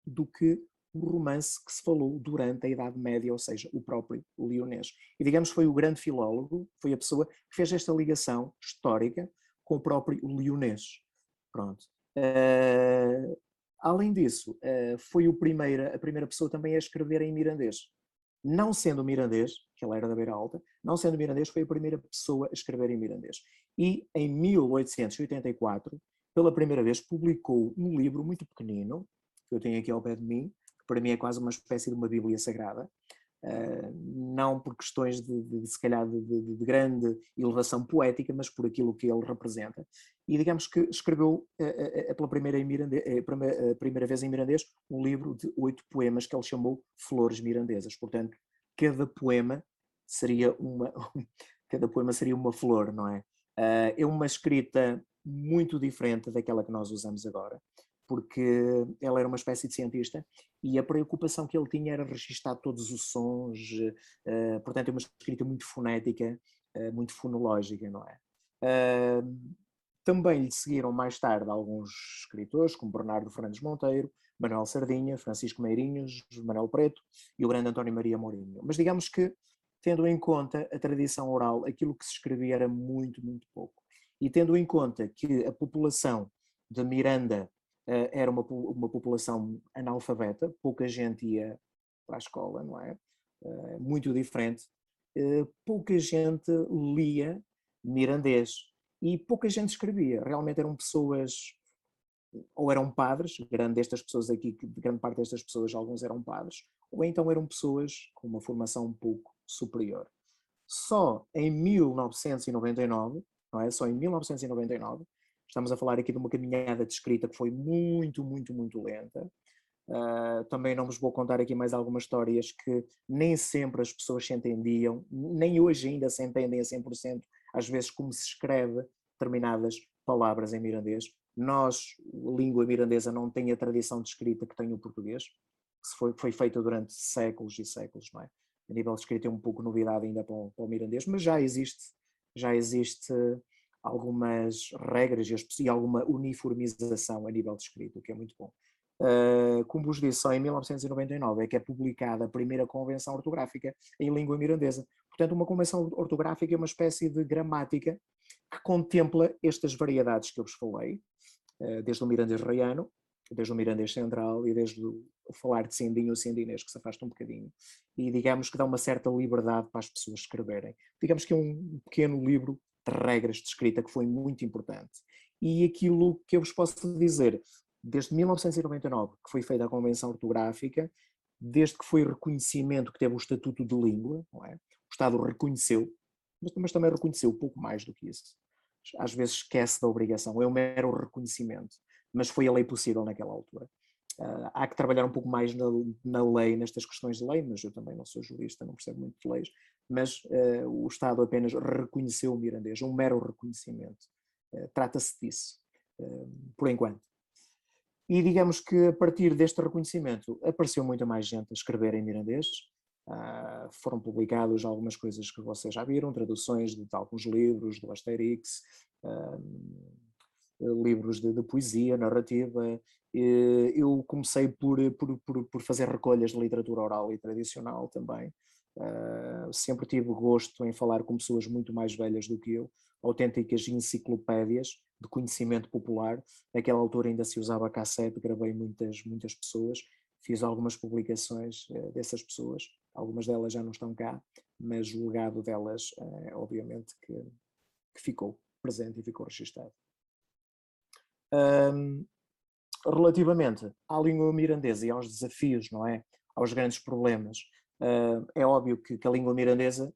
do que o romance que se falou durante a Idade Média, ou seja, o próprio leonês. E digamos foi o grande filólogo, foi a pessoa que fez esta ligação histórica com o próprio leonês. Pronto. Além disso, foi a primeira pessoa também a escrever em mirandês. Não sendo mirandês, que ele era da Beira Alta, não sendo mirandês, foi a primeira pessoa a escrever em mirandês. E em 1884, pela primeira vez, publicou um livro muito pequenino, que eu tenho aqui ao pé de mim, que para mim é quase uma espécie de uma Bíblia Sagrada, não por questões se calhar de grande elevação poética, mas por aquilo que ele representa. E digamos que escreveu pela primeira vez em mirandês um livro de 8 poemas que ele chamou Flores Mirandesas. Portanto, cada poema seria uma flor, não é? É uma escrita muito diferente daquela que nós usamos agora, porque ele era uma espécie de cientista e a preocupação que ele tinha era registar todos os sons, portanto é uma escrita muito fonética, muito fonológica, não é? Também lhe seguiram mais tarde alguns escritores, como Bernardo Fernandes Monteiro, Manuel Sardinha, Francisco Meirinhos, Manuel Preto e o grande António Maria Mourinho. Mas digamos que, tendo em conta a tradição oral, aquilo que se escrevia era muito, muito pouco. E tendo em conta que a população de Miranda era uma população analfabeta, pouca gente ia para a escola, não é? Muito diferente. Pouca gente lia mirandês e pouca gente escrevia. Realmente eram pessoas, ou eram padres, grande parte destas pessoas, alguns eram padres, ou então eram pessoas com uma formação um pouco superior. Só em 1999, não é? Só em 1999, estamos a falar aqui de uma caminhada de escrita que foi muito, muito, muito lenta. Também não vos vou contar aqui mais algumas histórias que nem sempre as pessoas se entendiam, nem hoje ainda se entendem a 100%, às vezes como se escreve determinadas palavras em mirandês. Nós, a língua mirandesa, não tem a tradição de escrita que tem o português, que foi feita durante séculos e séculos, não é? A nível de escrita é um pouco novidade ainda para o mirandês, mas já existe algumas regras e alguma uniformização a nível de escrita, o que é muito bom. Como vos disse, só em 1999 é que é publicada a primeira convenção ortográfica em língua mirandesa. Portanto, uma convenção ortográfica é uma espécie de gramática que contempla estas variedades que eu vos falei, desde o mirandês raiano, desde o mirandês central e desde o falar de sindinho ou sindinês, que se afasta um bocadinho. E digamos que dá uma certa liberdade para as pessoas escreverem. Digamos que é um pequeno livro de regras de escrita que foi muito importante. E aquilo que eu vos posso dizer, desde 1999, que foi feita a Convenção Ortográfica, desde que foi reconhecimento que teve o Estatuto de Língua, não é? O Estado reconheceu, mas também reconheceu pouco mais do que isso. Às vezes esquece da obrigação, é um mero reconhecimento, mas foi a lei possível naquela altura. Há que trabalhar um pouco mais na lei, nestas questões de lei, mas eu também não sou jurista, não percebo muito de leis, mas o Estado apenas reconheceu o mirandês, um mero reconhecimento. Trata-se disso, por enquanto. E digamos que a partir deste reconhecimento apareceu muita mais gente a escrever em mirandês, foram publicadas algumas coisas que vocês já viram, traduções de alguns livros do Asterix, livros de poesia, narrativa. Eu comecei por fazer recolhas de literatura oral e tradicional também. Sempre tive gosto em falar com pessoas muito mais velhas do que eu, autênticas enciclopédias de conhecimento popular. Naquela altura ainda se usava cassete, gravei muitas pessoas, fiz algumas publicações dessas pessoas, algumas delas já não estão cá, mas o legado delas obviamente que ficou presente e ficou registado. Relativamente à língua mirandesa e aos desafios, não é? Aos grandes problemas, é óbvio que a língua mirandesa,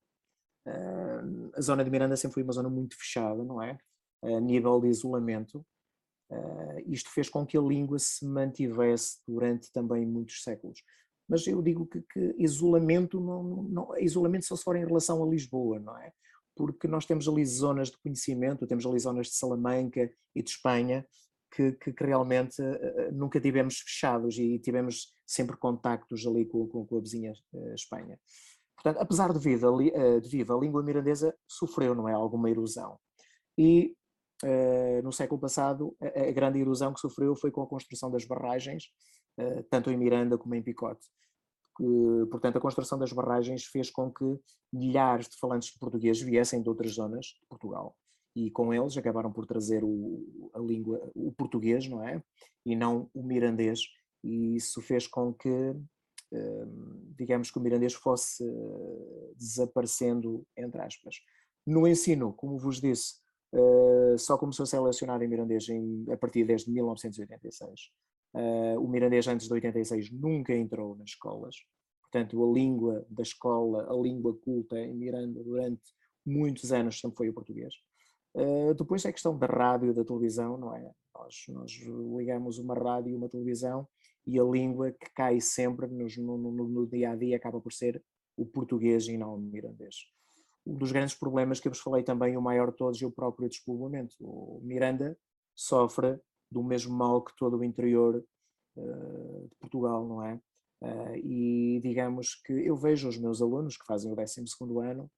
a zona de Miranda sempre foi uma zona muito fechada, não é? A nível de isolamento. Isto fez com que a língua se mantivesse durante também muitos séculos. Mas eu digo que isolamento, isolamento só se for em relação a Lisboa, não é? Porque nós temos ali zonas de conhecimento, temos ali zonas de Salamanca e de Espanha, que realmente nunca tivemos fechados e tivemos sempre contactos ali com a vizinha Espanha. Portanto, apesar de viva, a língua mirandesa sofreu, não é, alguma erosão. E no século passado, a grande erosão que sofreu foi com a construção das barragens, tanto em Miranda como em Picote. Portanto, a construção das barragens fez com que milhares de falantes de português viessem de outras zonas de Portugal. E com eles acabaram por trazer o português, não é? E não o mirandês. E isso fez com que, digamos, que o mirandês fosse desaparecendo, entre aspas. No ensino, como vos disse, só começou a ser lecionado em mirandês a partir desde 1986. O mirandês antes de 86 nunca entrou nas escolas. Portanto, a língua da escola, a língua culta em Miranda durante muitos anos sempre foi o português. Depois é a questão da rádio e da televisão, não é? Nós ligamos uma rádio e uma televisão e a língua que cai sempre no dia a dia acaba por ser o português e não o mirandês. Um dos grandes problemas que eu vos falei também, o maior de todos, é o próprio despovoamento. O Miranda sofre do mesmo mal que todo o interior de Portugal, não é? E digamos que eu vejo os meus alunos que fazem o 12º ano,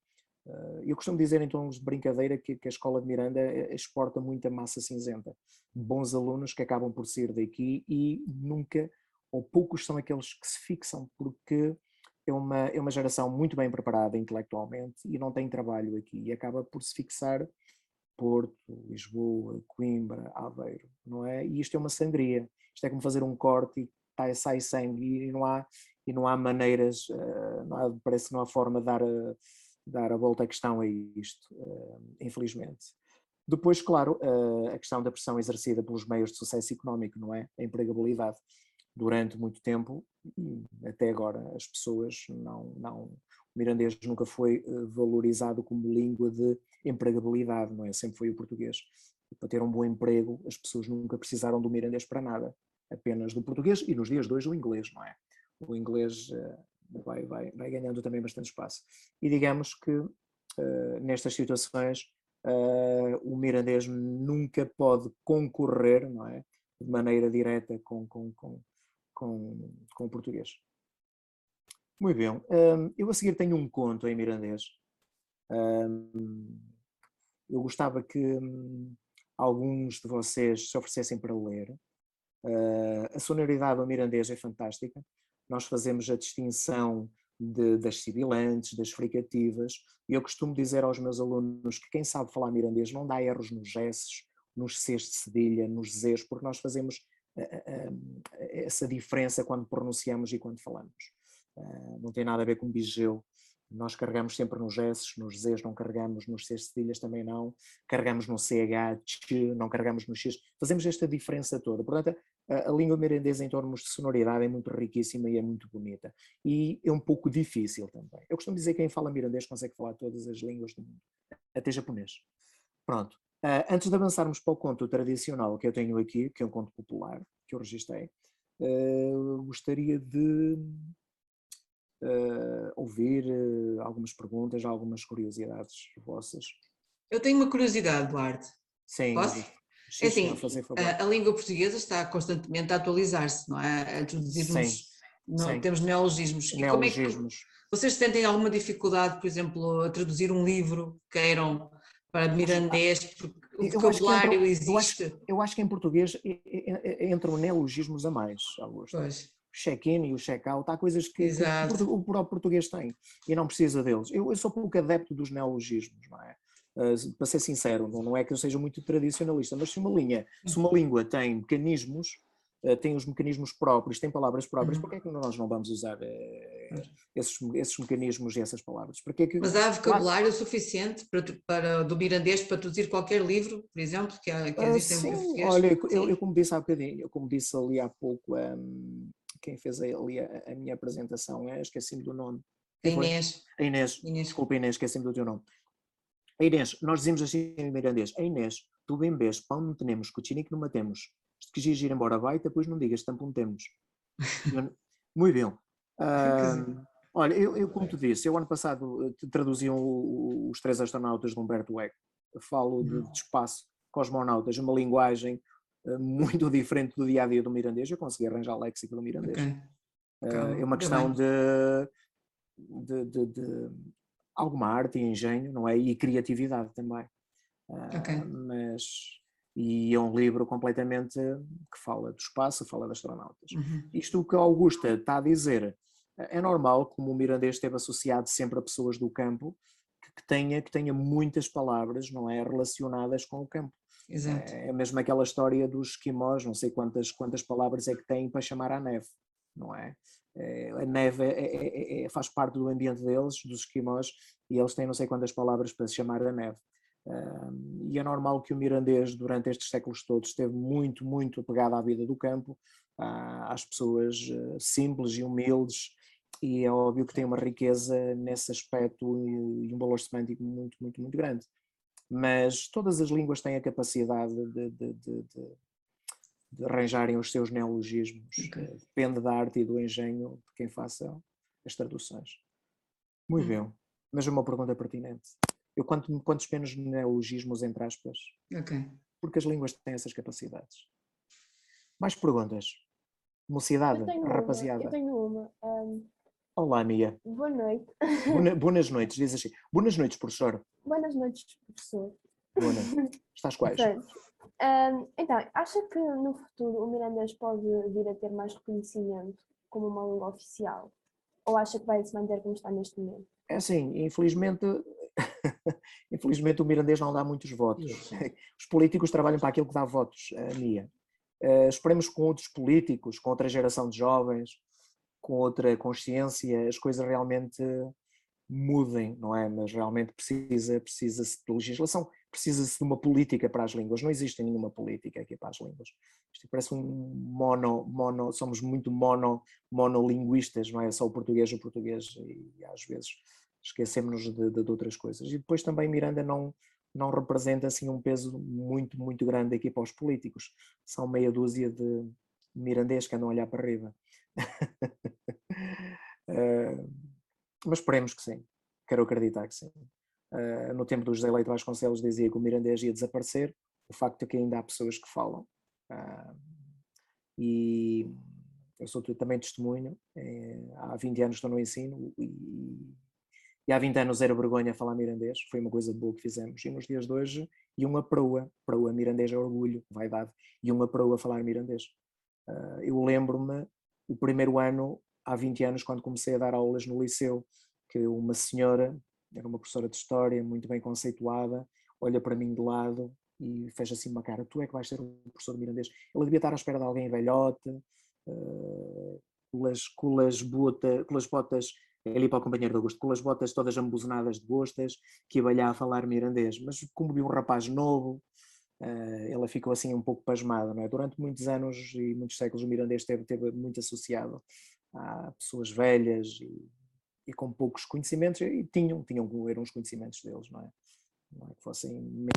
eu costumo dizer em termos de brincadeira que a escola de Miranda exporta muita massa cinzenta. Bons alunos que acabam por sair daqui e nunca, ou poucos são aqueles que se fixam, porque é uma geração muito bem preparada intelectualmente e não tem trabalho aqui e acaba por se fixar Porto, Lisboa, Coimbra, Aveiro, não é? E isto é uma sangria, isto é como fazer um corte e sai sangue e não há maneiras, parece que não há forma de dar a volta à questão a isto, infelizmente. Depois, claro, a questão da pressão exercida pelos meios de sucesso económico, não é? A empregabilidade. Durante muito tempo, e até agora, as pessoas o mirandês nunca foi valorizado como língua de empregabilidade, não é? Sempre foi o português. E para ter um bom emprego, as pessoas nunca precisaram do mirandês para nada, apenas do português e nos dias de hoje do inglês, não é? O inglês vai ganhando também bastante espaço. E digamos que nestas situações o mirandês nunca pode concorrer, não é? De maneira direta com o português. Muito bem. Eu a seguir tenho um conto em mirandês. Eu gostava que alguns de vocês se oferecessem para ler. A sonoridade do mirandês é fantástica. Nós fazemos a distinção das sibilantes, das fricativas, e eu costumo dizer aos meus alunos que quem sabe falar mirandês não dá erros nos S's, nos C's de cedilha, nos Z's, porque nós fazemos essa diferença quando pronunciamos e quando falamos. Não tem nada a ver com bijeu. Nós carregamos sempre nos S's, nos Z's não carregamos, nos C's de cedilhas também não, carregamos no CH, não carregamos no X, fazemos esta diferença toda. Portanto, a língua mirandesa em termos de sonoridade é muito riquíssima e é muito bonita. E é um pouco difícil também. Eu costumo dizer que quem fala mirandês consegue falar todas as línguas do mundo, até japonês. Pronto. Antes de avançarmos para o conto tradicional que eu tenho aqui, que é um conto popular, que eu registrei, gostaria de ouvir algumas perguntas, algumas curiosidades vossas. Eu tenho uma curiosidade, Duarte. Sim. Posso? Sim, assim, fazer favor. A língua portuguesa está constantemente a atualizar-se, não é? A introduzir-nos, temos neologismos. E como é que vocês sentem alguma dificuldade, por exemplo, a traduzir um livro, queiram, para mirandês, porque o vocabulário existe? Eu acho que em português entram neologismos a mais, Augusto. Pois. O check-in e o check-out, há coisas que o próprio português tem e não precisa deles. Eu sou pouco adepto dos neologismos, não é? Para ser sincero, não é que eu seja muito tradicionalista, mas se uma língua tem mecanismos tem os mecanismos próprios, tem palavras próprias, por que é que nós não vamos usar esses mecanismos e essas palavras? Mas há vocabulário suficiente do mirandês para traduzir qualquer livro, por exemplo, que existem em português? Olha, eu como disse há bocadinho, como disse ali há pouco, quem fez ali a minha apresentação, esqueci-me do nome. A Inês. A Inês. Desculpa, Inês, esqueci-me do teu nome. A Inês, nós dizemos assim em mirandês, a Inês, tu bem vês, pão não temos, cochinique não matemos. Se quiseres ir embora baita, depois não digas, tampão temos. Muito bem. Olha, eu como te disse, eu ano passado traduzi os 3 astronautas de Humberto Eco. Falo de espaço, cosmonautas, uma linguagem muito diferente do dia-a-dia do mirandês. Eu consegui arranjar léxico do mirandês. É uma questão de alguma arte e engenho, não é? E criatividade também. E é um livro completamente que fala do espaço, fala de astronautas. Isto que a Augusta está a dizer é normal, como o mirandês esteve associado sempre a pessoas do campo, que tenha muitas palavras, não é, relacionadas com o campo. Exato. É mesmo aquela história dos esquimós, não sei quantas palavras é que têm para chamar à neve, não é? A neve faz parte do ambiente deles, dos esquimós, e eles têm não sei quantas palavras para se chamar a neve. E é normal que o mirandês, durante estes séculos todos, esteve muito, muito apegado à vida do campo, às pessoas simples e humildes, e é óbvio que tem uma riqueza nesse aspecto e um valor semântico muito, muito, muito grande. Mas todas as línguas têm a capacidade de arranjarem os seus neologismos. Depende da arte e do engenho de quem faça as traduções. Muito bem, mas é uma pergunta pertinente. Eu quantos menos neologismos, entre aspas, porque as línguas têm essas capacidades. Mais perguntas? Mocidade, rapaziada. Eu tenho uma. Olá, Mia. Boa noite. Buenas noites, diz assim. Buenas noites, professor. Buenas noites, professor. Boa noite. Estás quais? Então, acha que no futuro o mirandês pode vir a ter mais reconhecimento como uma língua oficial? Ou acha que vai se manter como está neste momento? É assim, infelizmente o mirandês não dá muitos votos. Os políticos trabalham para aquilo que dá votos, Mia. Esperemos que com outros políticos, com outra geração de jovens, com outra consciência, as coisas realmente mudem, não é? Mas realmente precisa-se de legislação, precisa-se de uma política para as línguas. Não existe nenhuma política aqui para as línguas. Isto parece somos muito monolinguistas, não é? Só o português, e às vezes esquecemos de outras coisas. E depois também Miranda não representa assim um peso muito, muito grande aqui para os políticos. São meia dúzia de mirandês que andam a olhar para arriba. Mas esperemos que sim. Quero acreditar que sim. No tempo do José Leite Vasconcelos dizia que o mirandês ia desaparecer. O facto é que ainda há pessoas que falam. E eu sou também testemunho. Há 20 anos estou no ensino e há 20 anos era vergonha falar mirandês. Foi uma coisa boa que fizemos. E nos dias de hoje, e uma proa mirandês é orgulho, vaidade, e uma proa falar mirandês. Eu lembro-me, o primeiro ano, há 20 anos, quando comecei a dar aulas no liceu, que uma senhora, era uma professora de história, muito bem conceituada, olha para mim de lado e fez assim uma cara: tu é que vais ser o professor de mirandês. Ela devia estar à espera de alguém velhote, com as botas, ali para o companheiro de Augusto, com as botas todas ambuzonadas de bostas, que ia balhar a falar mirandês. Mas como viu um rapaz novo, ela ficou assim um pouco pasmada, não é? Durante muitos anos e muitos séculos o mirandês esteve muito associado a pessoas velhas e com poucos conhecimentos, e eram os conhecimentos deles, não é? Não é que fossem...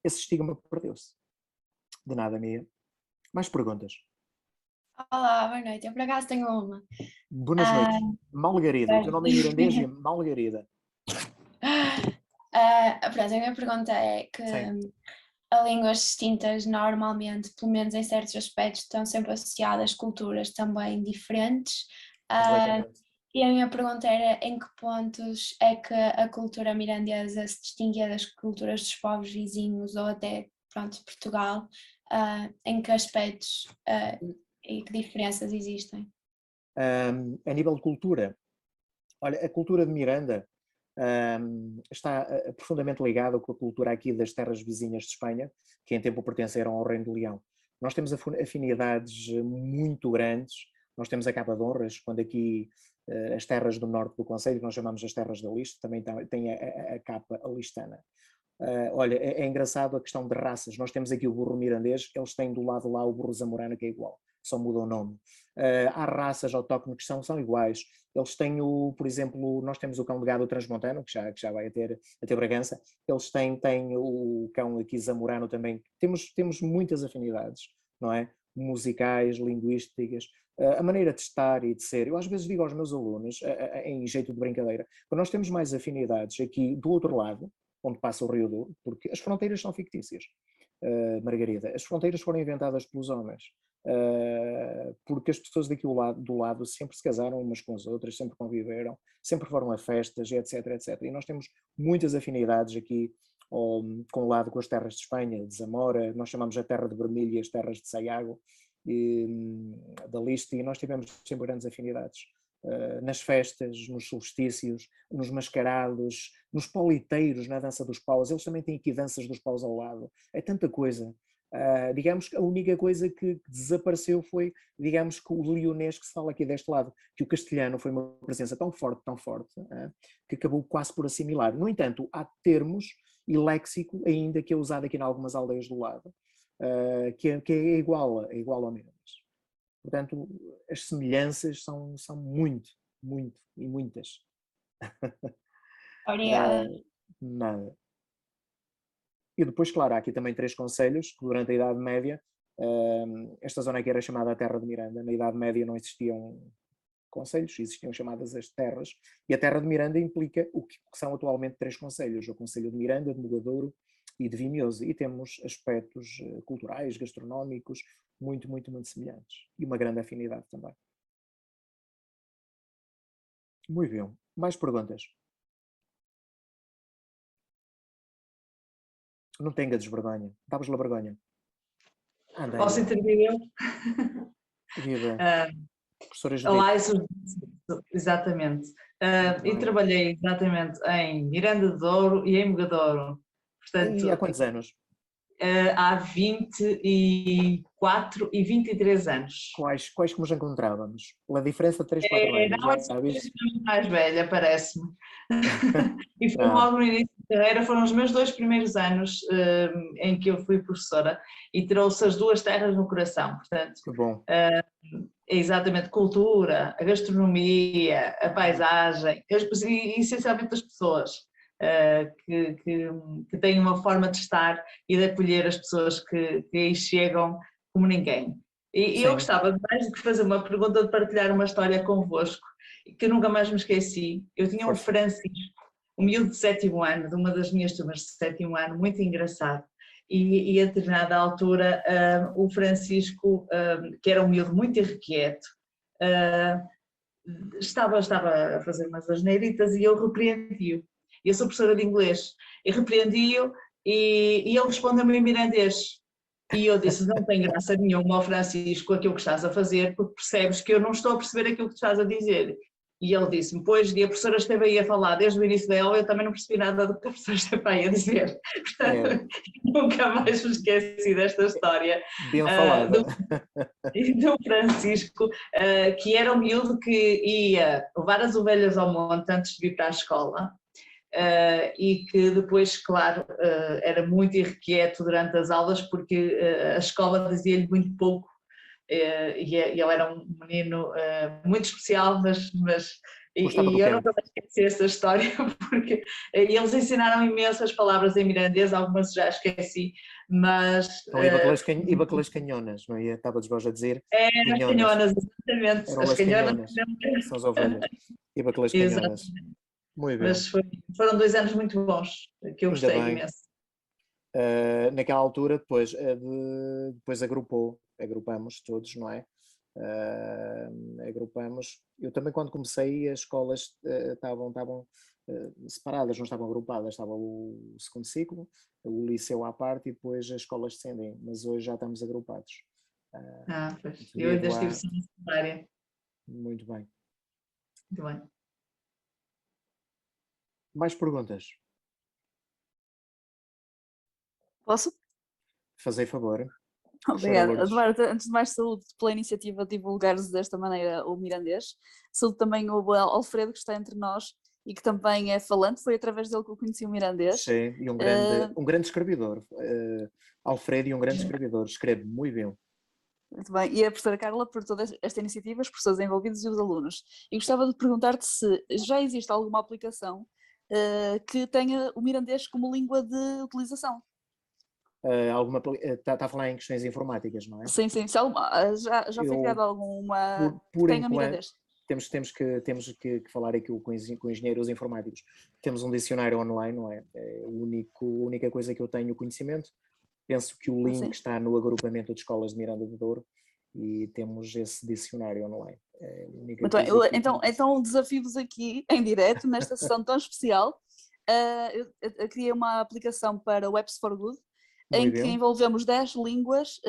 Esse estigma perdeu-se. De nada, Mia. Mais perguntas? Olá, boa noite. Eu por acaso tenho uma. Boas noites. Malgarida. O teu nome é mirandês e Malgarida. Pronto, a minha pergunta é que a línguas distintas normalmente, pelo menos em certos aspectos, estão sempre associadas a culturas também diferentes. E a minha pergunta era em que pontos é que a cultura mirandesa se distinguia das culturas dos povos vizinhos ou até, pronto, Portugal, em que aspectos e que diferenças existem? A nível de cultura, olha, a cultura de Miranda está profundamente ligado com a cultura aqui das terras vizinhas de Espanha, que em tempo pertenceram ao Reino de Leão. Nós temos afinidades muito grandes, nós temos a capa de honras, quando aqui as terras do norte do concelho, que nós chamamos as terras da Liste, também tem a capa alistana. Olha, é engraçado a questão de raças. Nós temos aqui o burro mirandês, eles têm do lado lá o burro zamorano, que é igual, só muda o nome. Há raças autóctones que são iguais. Eles têm, por exemplo, nós temos o cão de gado transmontano, que já vai a ter Bragança. Eles têm o cão aqui zamorano também. Temos muitas afinidades, não é? Musicais, linguísticas. A maneira de estar e de ser. Eu às vezes digo aos meus alunos, em jeito de brincadeira, que nós temos mais afinidades aqui do outro lado, onde passa o Rio Douro, porque as fronteiras são fictícias, Margarida. As fronteiras foram inventadas pelos homens, porque as pessoas daqui do lado sempre se casaram umas com as outras, sempre conviveram, sempre foram a festas, etc, etc. E nós temos muitas afinidades aqui, com o lado com as terras de Espanha, de Zamora, nós chamamos a terra de Vermelho e as terras de Sayago, da Liste, e nós tivemos sempre grandes afinidades. Nas festas, nos solstícios, nos mascarados, nos pauliteiros, na dança dos paus. Eles também têm aqui danças dos paus ao lado. É tanta coisa. Digamos que a única coisa que desapareceu foi, digamos, que o leonês que se fala aqui deste lado, que o castelhano foi uma presença tão forte, que acabou quase por assimilar. No entanto, há termos e léxico ainda que é usado aqui em algumas aldeias do lado, que é igual ao mesmo. Portanto, as semelhanças são muito e muitas. Obrigada. Nada. E depois, claro, há aqui também 3 concelhos que durante a Idade Média, esta zona aqui era chamada a Terra de Miranda. Na Idade Média não existiam concelhos, existiam chamadas as terras, e a Terra de Miranda implica o que são atualmente 3 concelhos, o Concelho de Miranda, de Mogadouro e de Vimioso, e temos aspectos culturais, gastronómicos, muito semelhantes, e uma grande afinidade também. Muito bem. Mais perguntas? Não tenhas vergonha. Davas-lhe a vergonha. Andei. Posso intervir eu? Viva. Professora Judite. Olá, exatamente. E trabalhei exatamente em Miranda de Douro e em Mogadouro. Portanto, e há quantos anos? Há 24 e 23 anos. Quais que nos encontrávamos? A diferença de 3, 4 anos. Não, mais velha, parece-me. E foi logo no início da carreira, foram os meus 2 primeiros anos em que eu fui professora e trouxe as 2 terras no coração. Portanto, que bom. Exatamente, cultura, a gastronomia, a paisagem, e essencialmente as pessoas. Que têm uma forma de estar e de acolher as pessoas que aí chegam como ninguém. E eu gostava mais de fazer uma pergunta, de partilhar uma história convosco, que eu nunca mais me esqueci. Eu tinha um Francisco, um miúdo de 7º ano, de uma das minhas turmas de 7º ano, muito engraçado. E a determinada altura, o Francisco, que era um miúdo muito irrequieto, estava a fazer umas asneiritas e eu repreendi-o. Eu sou professora de inglês, e repreendi-o e ele respondeu-me em mirandês. E eu disse, não tem graça nenhuma ao Francisco aquilo que estás a fazer, porque percebes que eu não estou a perceber aquilo que estás a dizer. E ele disse-me, pois, e a professora esteve aí a falar desde o início da aula, eu também não percebi nada do que a professora esteve aí a dizer. Portanto, nunca mais me esqueci desta história. Bem falada. Do Francisco, que era um miúdo que ia levar as ovelhas ao monte antes de vir para a escola. E que depois, claro, era muito irrequieto durante as aulas porque a escola dizia-lhe muito pouco e ele era um menino muito especial, mas e eu nunca mais esqueci essa história porque eles ensinaram imensas palavras em mirandês, algumas já esqueci, mas... E bacalas canhonas, não é? Estava vos a dizer? As canhonas, exatamente. Eram as canhonas, são as ovelhas. E bacalas canhonas. Muito bem. Mas foram 2 anos muito bons, que eu gostei imenso. Naquela altura, depois agrupamos todos, não é? Agrupamos. Eu também, quando comecei, as escolas estavam separadas, não estavam agrupadas. Estava o 2º ciclo, o liceu à parte e depois as escolas descendem, mas hoje já estamos agrupados. Pois. Eu ainda estive secundária. Muito bem. Muito bem. Mais perguntas? Posso? Fazei favor. Obrigada. Eduardo, antes de mais, saúde pela iniciativa de divulgares desta maneira o mirandês. Saúde também o Alfredo, que está entre nós e que também é falante. Foi através dele que eu conheci o mirandês. Sim, e um grande escrevedor. Alfredo, um grande escrevedor, escreve muito bem. Muito bem, e a professora Carla por toda esta iniciativa, os professores envolvidos e os alunos. E gostava de perguntar-te se já existe alguma aplicação que tenha o mirandês como língua de utilização. Está a falar em questões informáticas, não é? Sim, sim. Já foi criada alguma que tenha mirandês? Temos que falar aqui com engenheiros informáticos. Temos um dicionário online, não é? É a única coisa que eu tenho conhecimento. Penso que o link está no agrupamento de escolas de Miranda do Douro e temos esse dicionário online. Muito bem. Então desafio-vos aqui em direto, nesta sessão tão especial. Eu criei uma aplicação para Webs for Good, em que envolvemos 10 línguas,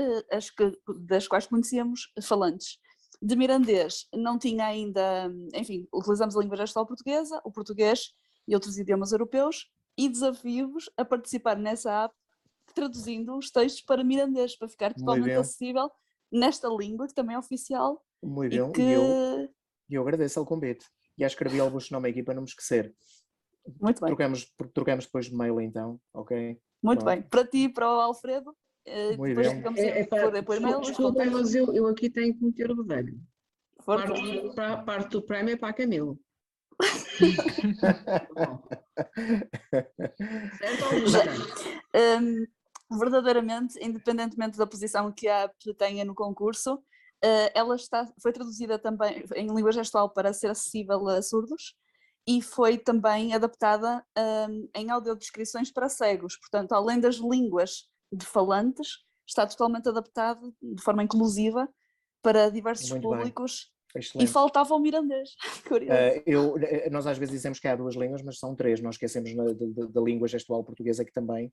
das quais conhecíamos falantes. De mirandês não tinha ainda, enfim, utilizamos a língua gestual portuguesa, o português e outros idiomas europeus, e desafio-vos a participar nessa app, traduzindo os textos para mirandês, para ficar totalmente acessível nesta língua, que também é oficial. Muito bem, e eu agradeço o convite. Já escrevi o vosso nome aqui para não me esquecer. Muito bem. Trocamos depois de mail então, ok? Muito bem. Para ti e para o Alfredo, depois ficamos por e-mail. Desculpa, mas eu aqui tenho que meter o bedelho. Parte do prémio é para a Camila. Certo ou não? Verdadeiramente, independentemente da posição que a app tenha no concurso, ela foi traduzida também em língua gestual para ser acessível a surdos e foi também adaptada em audiodescrições para cegos. Portanto, além das línguas de falantes, está totalmente adaptado de forma inclusiva para diversos públicos. E faltava o mirandês. Nós às vezes dizemos que há 2 línguas, mas são 3. Nós esquecemos da língua gestual portuguesa, que também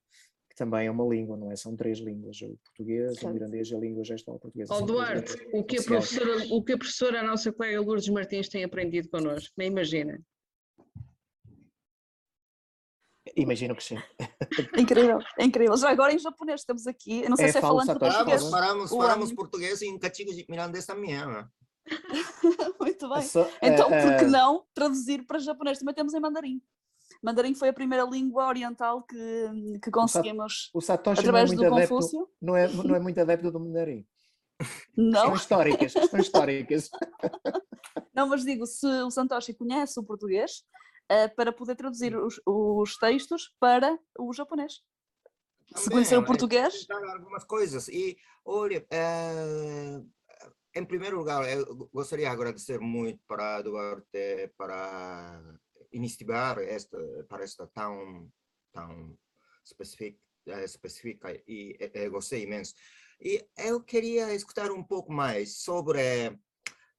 é uma língua, não é? São 3 línguas: o português, o mirandês e a língua gestual portuguesa. Duarte, o que a professora, a nossa colega Lourdes Martins, tem aprendido connosco? Nem imagina. Imagino que sim. Incrível, é incrível. Já agora em japonês estamos aqui, eu não sei se é falante de português. Falamos português e em cachigo de mirandês também, né? Muito bem. Então, por que não traduzir para japonês? Também temos em mandarim. Mandarim foi a primeira língua oriental que conseguimos o Satoshi através do Confúcio. Não é muito adepto do mandarim. Não? Questões históricas. Não, mas digo, se o Satoshi conhece o português, para poder traduzir os textos para o japonês. Também, se conhecer o português... Algumas coisas. E, olha, em primeiro lugar, eu gostaria de agradecer muito para Duarte para incentivar esta tão específica e gostei imenso. E eu queria escutar um pouco mais sobre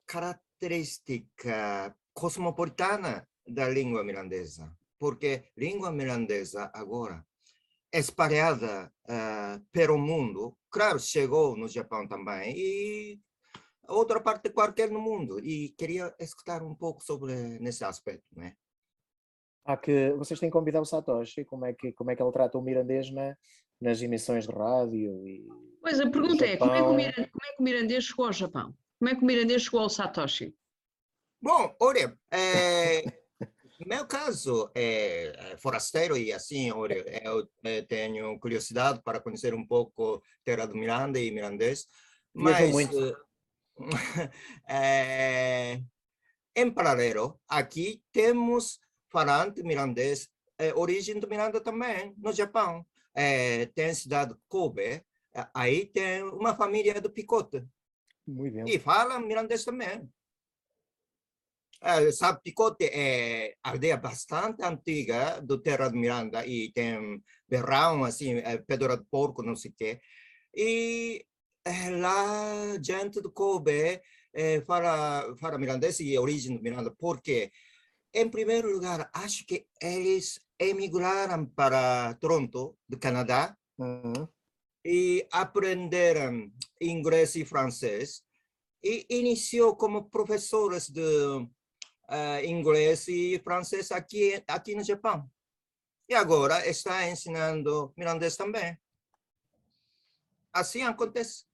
característica cosmopolitana da língua mirandesa, porque língua mirandesa agora é espalhada pelo mundo, claro, chegou no Japão também, e outra parte qualquer no mundo, e queria escutar um pouco sobre nesse aspecto, né? Vocês têm que convidar o Satoshi, como é que ele trata o mirandês nas emissões de rádio. Pois, a pergunta é, como é que o mirandês chegou ao Japão? Como é que o mirandês chegou ao Satoshi? Bom, olha, no meu caso, é forasteiro e assim, olha, eu tenho curiosidade para conhecer um pouco Terra do Miranda e mirandês, mas em paralelo, aqui temos falante mirandês, origem do Miranda também, no Japão. Tem a cidade de Kobe, aí tem uma família do Picote, e fala mirandês também. Sabe, Picote é aldeia bastante antiga do Terra de Miranda e tem berrão, assim, pedra de porco, não sei o quê. E lá, gente do Kobe fala mirandês e origem do Miranda, porque, em primeiro lugar, acho que eles emigraram para Toronto, do Canadá, e aprenderam inglês e francês, e iniciou como professores de inglês e francês aqui no Japão. E agora está ensinando mirandês também. Assim acontece.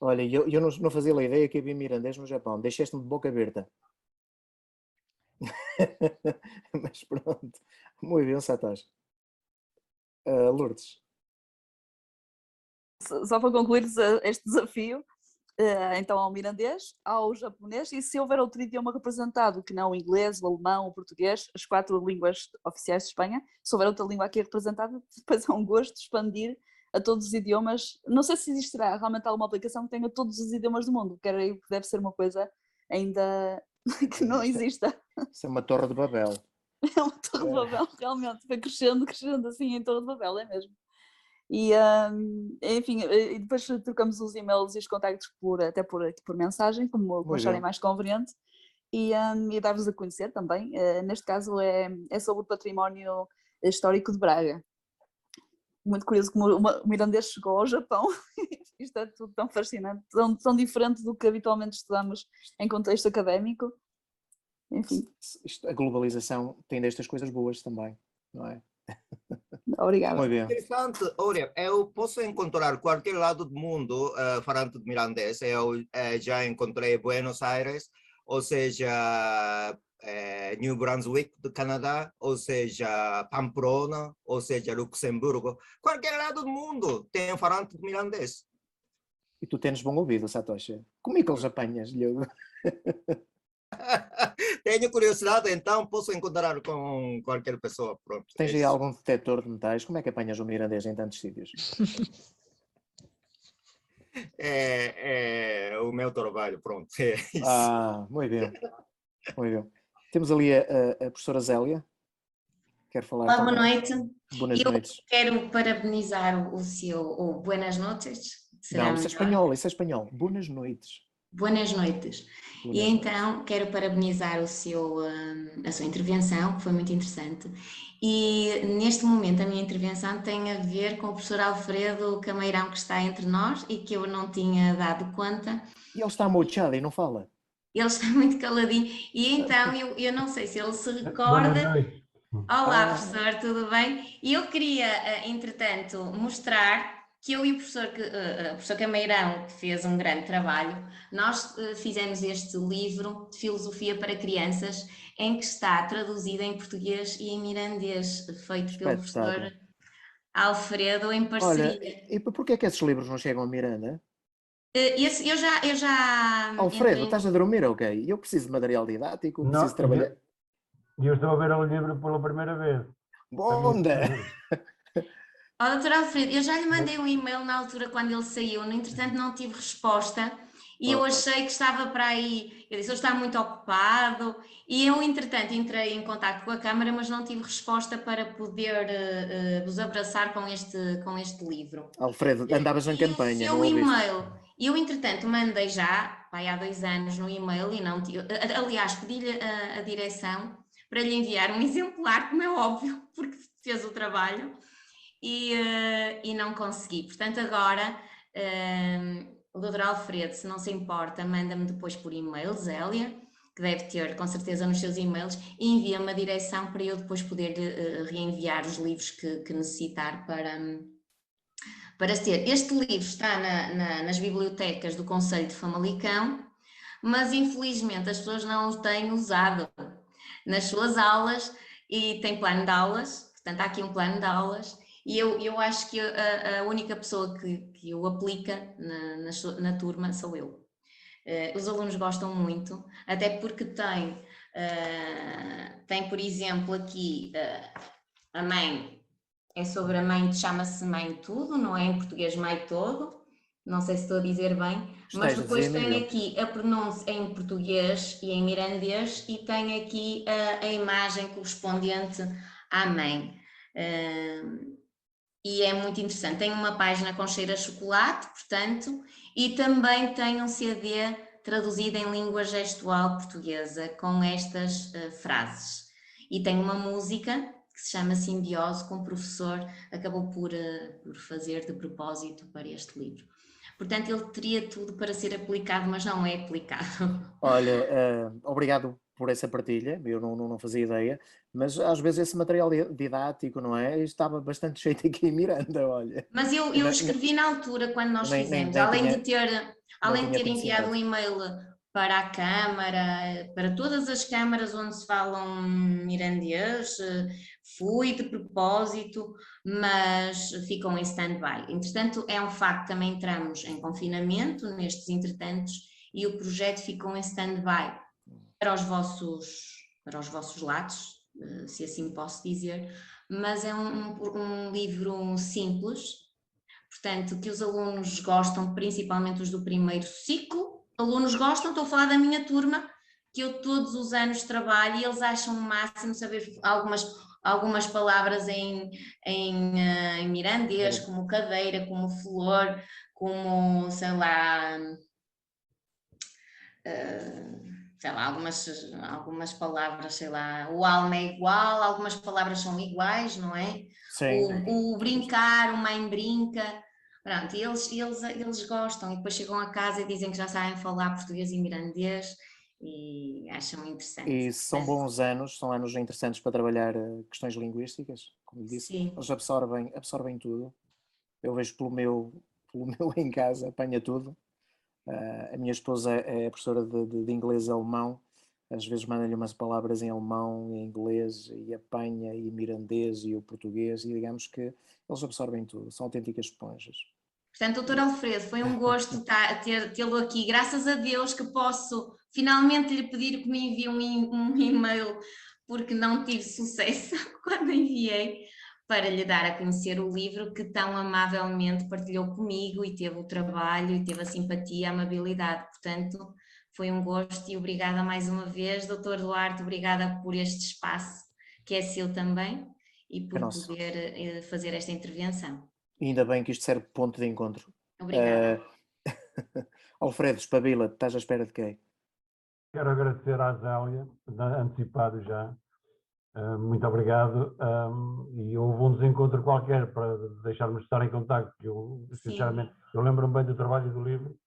Olha, eu não fazia a ideia que havia mirandês no Japão. Deixaste-me de boca aberta. Mas pronto. Muito bem, Satoshi. Lourdes. Só para concluir este desafio, então ao mirandês, ao japonês, e se houver outro idioma representado, que não o inglês, o alemão, o português, as 4 línguas oficiais de Espanha, se houver outra língua aqui representada, depois é um gosto de expandir a todos os idiomas. Não sei se existirá realmente alguma aplicação que tenha todos os idiomas do mundo, que deve ser uma coisa ainda que não exista. Isso é uma torre de Babel. É uma torre de Babel, realmente, foi crescendo assim em torre de Babel, é mesmo. E, enfim, e depois trocamos os e-mails e os contactos até por mensagem, como acharem mais conveniente, e dar-vos a conhecer também. Neste caso é sobre o património histórico de Braga. Muito curioso como o mirandês chegou ao Japão. Isto é tudo tão fascinante, tão diferente do que habitualmente estudamos em contexto académico. Enfim. A globalização tem destas coisas boas também, não é? Obrigada. Muito bem. Interessante. Olha, eu posso encontrar qualquer lado do mundo falando de mirandês. Eu já encontrei Buenos Aires, ou seja, New Brunswick do Canadá, ou seja, Pamplona, ou seja, Luxemburgo. Qualquer lado do mundo tem falante de mirandês. E tu tens bom ouvido, Satoshi. Como é que eles apanhas, Diogo? Tenho curiosidade, então posso encontrar com qualquer pessoa. Pronto. Tens aí algum detector de metais? Como é que apanhas o mirandês em tantos sítios? É o meu trabalho, pronto. É isso. Muito bem. Muito bem. Temos ali a professora Zélia. Quero falar. Olá, boa noite. Boas noites. Quero parabenizar o seu Buenas noches. Não, isso é espanhol. Boas noites. Buenas noites. E então quero parabenizar a sua intervenção, que foi muito interessante. E neste momento a minha intervenção tem a ver com o professor Alfredo Cameirão, que está entre nós e que eu não tinha dado conta. E ele está mochado e não fala? Ele está muito caladinho. E então eu não sei se ele se recorda. Olá, professor, tudo bem? E eu queria, entretanto, mostrar que eu e o professor Cameirão, que fez um grande trabalho, nós fizemos este livro de filosofia para crianças, em que está traduzido em português e em mirandês, feito pelo professor Alfredo em parceria. Olha, e porquê é que esses livros não chegam a Miranda? Eu já Alfredo, estás a dormir, ok? Eu preciso de material didático, preciso trabalhar. Eu estou a ver o livro pela primeira vez. Bonda! Doutor Alfredo, eu já lhe mandei um e-mail na altura quando ele saiu, no entretanto não tive resposta e eu achei que estava para aí, eu disse, ele está muito ocupado e eu entretanto entrei em contato com a Câmara, mas não tive resposta para poder vos abraçar com este livro. Alfredo, andavas em campanha, não ouviste? E-mail, eu entretanto mandei já, há 2 anos no e-mail e não tive, aliás pedi-lhe a direção para lhe enviar um exemplar, como é óbvio, porque fez o trabalho. E não consegui, portanto agora o Dr. Alfredo, se não se importa, manda-me depois por e-mail, Zélia, que deve ter com certeza nos seus e-mails, e envia-me a direção para eu depois poder reenviar os livros que necessitar para se ter. Este livro está nas bibliotecas do Concelho de Famalicão, mas infelizmente as pessoas não o têm usado nas suas aulas e tem plano de aulas, portanto há aqui um plano de aulas. E eu acho que a única pessoa que o aplica na turma sou eu. Os alunos gostam muito, até porque tem por exemplo, aqui a mãe, é sobre a mãe, chama-se Mãe Tudo, não é em português Mãe Todo, não sei se estou a dizer bem, mas depois tem aqui a pronúncia em português e em mirandês e tem aqui a imagem correspondente à mãe. E é muito interessante, tem uma página com cheiro a chocolate, portanto, e também tem um CD traduzido em língua gestual portuguesa com estas frases. E tem uma música que se chama Simbiose, que o professor acabou por fazer de propósito para este livro. Portanto, ele teria tudo para ser aplicado, mas não é aplicado. Olha, obrigado por essa partilha, eu não fazia ideia, mas às vezes esse material didático, não é? Estava bastante cheio aqui em Miranda, olha. Mas eu escrevi na altura, quando nós fizemos, além de ter enviado um e-mail para a Câmara, para todas as câmaras onde se falam mirandês, fui de propósito, mas ficam em stand-by. Entretanto, é um facto, também entramos em confinamento nestes entretantos e o projeto ficou em stand-by para os vossos lados, se assim posso dizer, mas é um livro simples, portanto, que os alunos gostam, principalmente os do primeiro ciclo. Alunos gostam, estou a falar da minha turma, que eu todos os anos trabalho e eles acham o máximo saber algumas palavras em mirandês, como cadeira, como flor, como, sei lá, algumas palavras, sei lá, o alma é igual, algumas palavras são iguais, não é? Sim. O brincar, o mãe brinca, pronto, e eles gostam e depois chegam a casa e dizem que já sabem falar português e mirandês e acham interessante. E são bons anos, são anos interessantes para trabalhar questões linguísticas, como disse. Sim. Eles absorvem tudo. Eu vejo pelo meu em casa, apanha tudo. A minha esposa é professora de inglês e alemão, às vezes manda-lhe umas palavras em alemão, em inglês, e apanha, e mirandês, e o português, e digamos que eles absorvem tudo, são autênticas esponjas. Portanto, doutor Alfredo, foi um gosto tê-lo aqui, graças a Deus que posso finalmente lhe pedir que me envie um e-mail, porque não tive sucesso quando enviei, para lhe dar a conhecer o livro que tão amavelmente partilhou comigo e teve o trabalho e teve a simpatia, a amabilidade. Portanto, foi um gosto e obrigada mais uma vez, doutor Duarte, obrigada por este espaço que é seu também e por poder fazer esta intervenção. E ainda bem que isto serve de ponto de encontro. Obrigada. Alfredo, espabila, estás à espera de quem? Quero agradecer à Zélia, antecipado já. Muito obrigado. E houve um desencontro qualquer para deixarmos de estar em contacto. Eu, sinceramente, eu lembro-me bem do trabalho e do livro,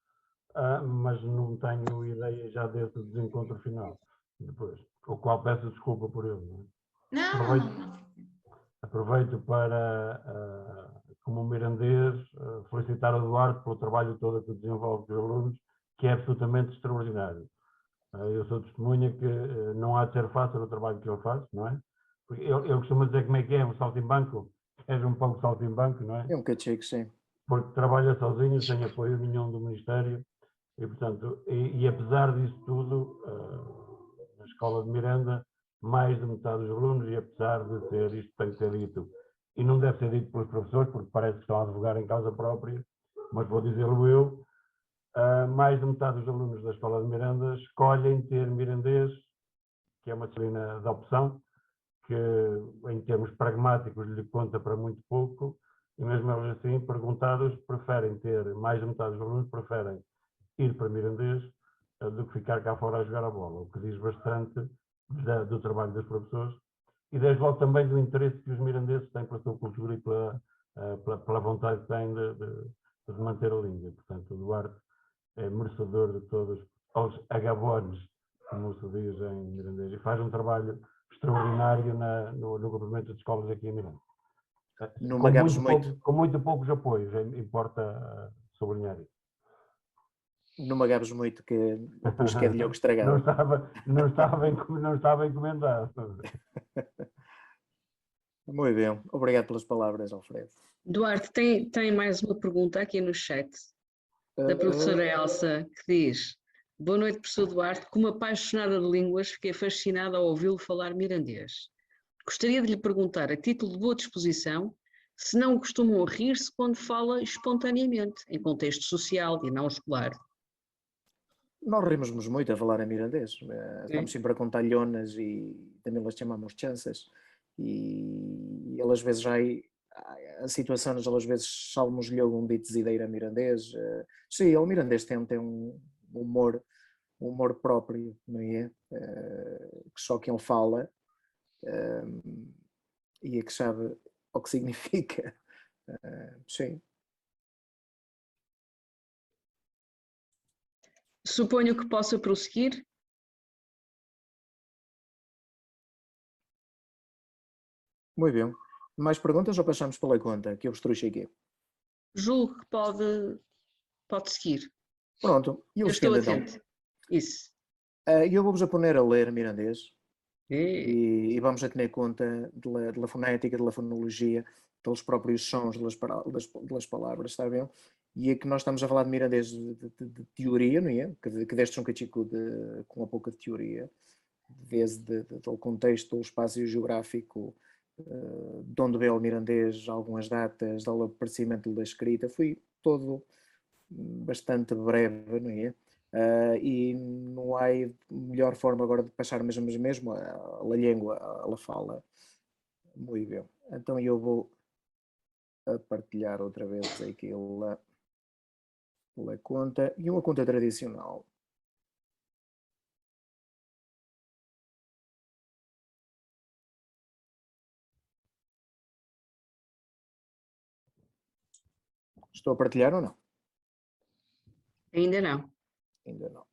mas não tenho ideia já desse desencontro final. Depois, o qual peço desculpa por ele. Não. Aproveito para, como mirandês, felicitar o Duarte pelo trabalho todo que desenvolve com os alunos, que é absolutamente extraordinário. Eu sou testemunha que não há de ser fácil o trabalho que ele faz, não é? Porque eu costumo dizer como é que é, um saltimbanco, és um pouco saltimbanco, não é? É um bocadinho, sim. Porque trabalha sozinho, sem apoio nenhum do Ministério, e portanto, e apesar disso tudo, na escola de Miranda, mais de metade dos alunos, e apesar de ser, isto tem que ser dito, e não deve ser dito pelos professores, porque parece que estão a advogar em causa própria, mas vou dizê-lo eu, mais de metade dos alunos da Escola de Miranda escolhem ter mirandês, que é uma disciplina de opção, que em termos pragmáticos lhe conta para muito pouco, e mesmo eles assim, perguntados, preferem ter, mais de metade dos alunos preferem ir para mirandês do que ficar cá fora a jogar a bola, o que diz bastante do trabalho dos professores e desde logo também do interesse que os mirandeses têm pela sua cultura e pela vontade que têm de manter a língua. Portanto, o Duarte é merecedor de todos os agabones, como se diz em mirandês, e faz um trabalho extraordinário no complemento de escolas aqui em Miranda. Com muito poucos apoios, importa sublinhar isso. Não me agabes muito que o pusque é de Diogo estragado. Não estava encomendado. Muito bem, obrigado pelas palavras, Alfredo. Duarte, tem mais uma pergunta aqui no chat da professora Elsa, que diz: boa noite, professor Duarte, como apaixonada de línguas, fiquei fascinada ao ouvi-lo falar mirandês. Gostaria de lhe perguntar, a título de boa disposição, se não costumam rir-se quando fala espontaneamente, em contexto social e não escolar. Nós rimos muito a falar em mirandês, estamos sempre a contar lhonas e também las chamamos chanças, e ele às vezes já a situação, às vezes salmos-lhe algum dito mirandês. Sim, o mirandês tem um humor próprio, não é? Que só quem ele fala e é que sabe o que significa. Sim. Suponho que possa prosseguir. Muito bem. Mais perguntas ou passamos pela conta que eu vos trouxe aqui? Julgo que pode seguir. Pronto. Eu estou atento. Isso. Eu vou-vos a poner a ler mirandês e vamos a ter conta da fonética, da fonologia, pelos próprios sons das palavras, está bem? E é que nós estamos a falar de mirandês de teoria, não é? Que deste um cachico com um pouco de teoria, desde o contexto, o espaço geográfico, de onde veio o mirandês, algumas datas, do aparecimento da escrita, foi todo bastante breve, não é? E não há melhor forma agora de passar mesmo a língua, a fala. Muito bem. Então eu vou a partilhar outra vez aquilo pela conta, e uma conta tradicional. Estou a partilhar ou não? Ainda não. Ainda não.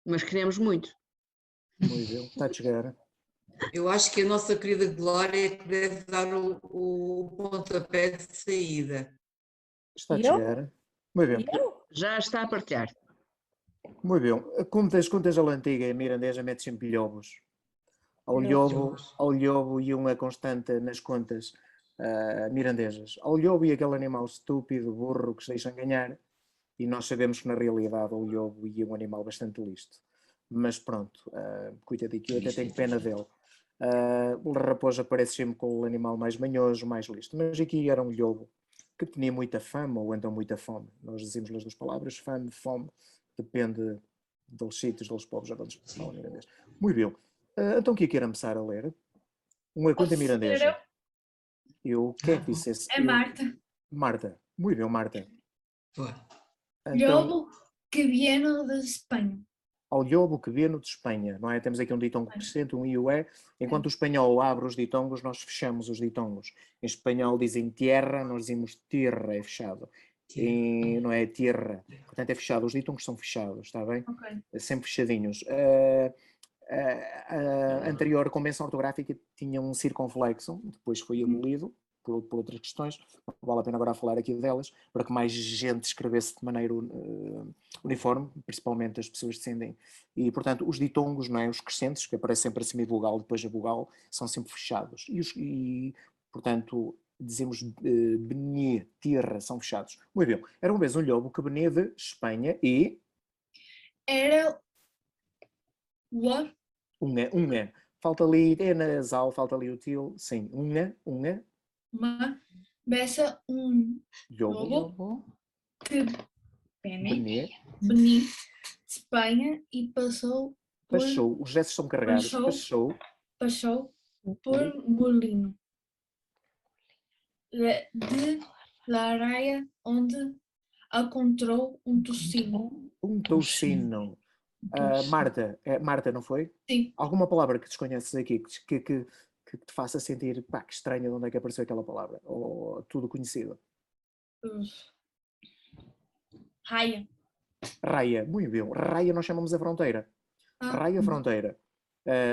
Mas queremos muito. Muito bem, está a chegar. Eu acho que a nossa querida Glória é que deve dar o pontapé de saída. Está a chegar. Muito bem. Já está a partilhar. Muito bem. Contas a antiga e mirandesa mete sempre lhobos. Ao lhobo e uma constante nas contas mirandesas. Ao lhobo e aquele animal estúpido, burro, que se deixa enganar. E nós sabemos que na realidade o lhobo é um animal bastante listo. Mas pronto, coitadinho, eu até tenho pena dele. O raposo aparece sempre com o animal mais manhoso, mais listo. Mas aqui era um lhobo que tinha muita fama, ou então muita fome. Nós dizemos as duas palavras, fome, depende dos sítios, dos povos onde se fala mirandês. Muito bem. Então o que é que era começar a ler? Uma conta mirandesa. Eu, quem é que disse esse? É Marta. Marta. Muito bem, Marta. Lobo que viene de Espanha. Ao lobo que viene de Espanha, não é? Temos aqui um ditongo presente, um iué. Enquanto o espanhol abre os ditongos, nós fechamos os ditongos. Em espanhol dizem tierra, nós dizemos tierra, é fechado. Não é tierra. Portanto, é fechado. Os ditongos são fechados, está bem? Sempre fechadinhos. A anterior convenção ortográfica tinha um circunflexo, depois foi abolido por outras questões, não vale a pena agora falar aqui delas, para que mais gente escrevesse de maneira uniforme, principalmente as pessoas descendem. E, portanto, os ditongos, não é? Os crescentes, que aparecem sempre acima do vogal, depois a vogal, são sempre fechados. Portanto, dizemos Beni, tierra, são fechados. Muito bem. Era uma vez um lobo que venia de Espanha e... Era... Unga. Falta ali, é nasal, falta ali o til. Sim, unga. Uma beça lobo que venia de Espanha e passou por... Passou, os gestos são carregados. Passou por Molino de Laraia, onde encontrou um tocino. Um tocino. Marta, não foi? Sim. Alguma palavra que desconheces aqui que te faça sentir, pá, que estranho de onde é que apareceu aquela palavra? Ou tudo conhecido? Raia, muito bem. Raia nós chamamos a fronteira. Raia fronteira.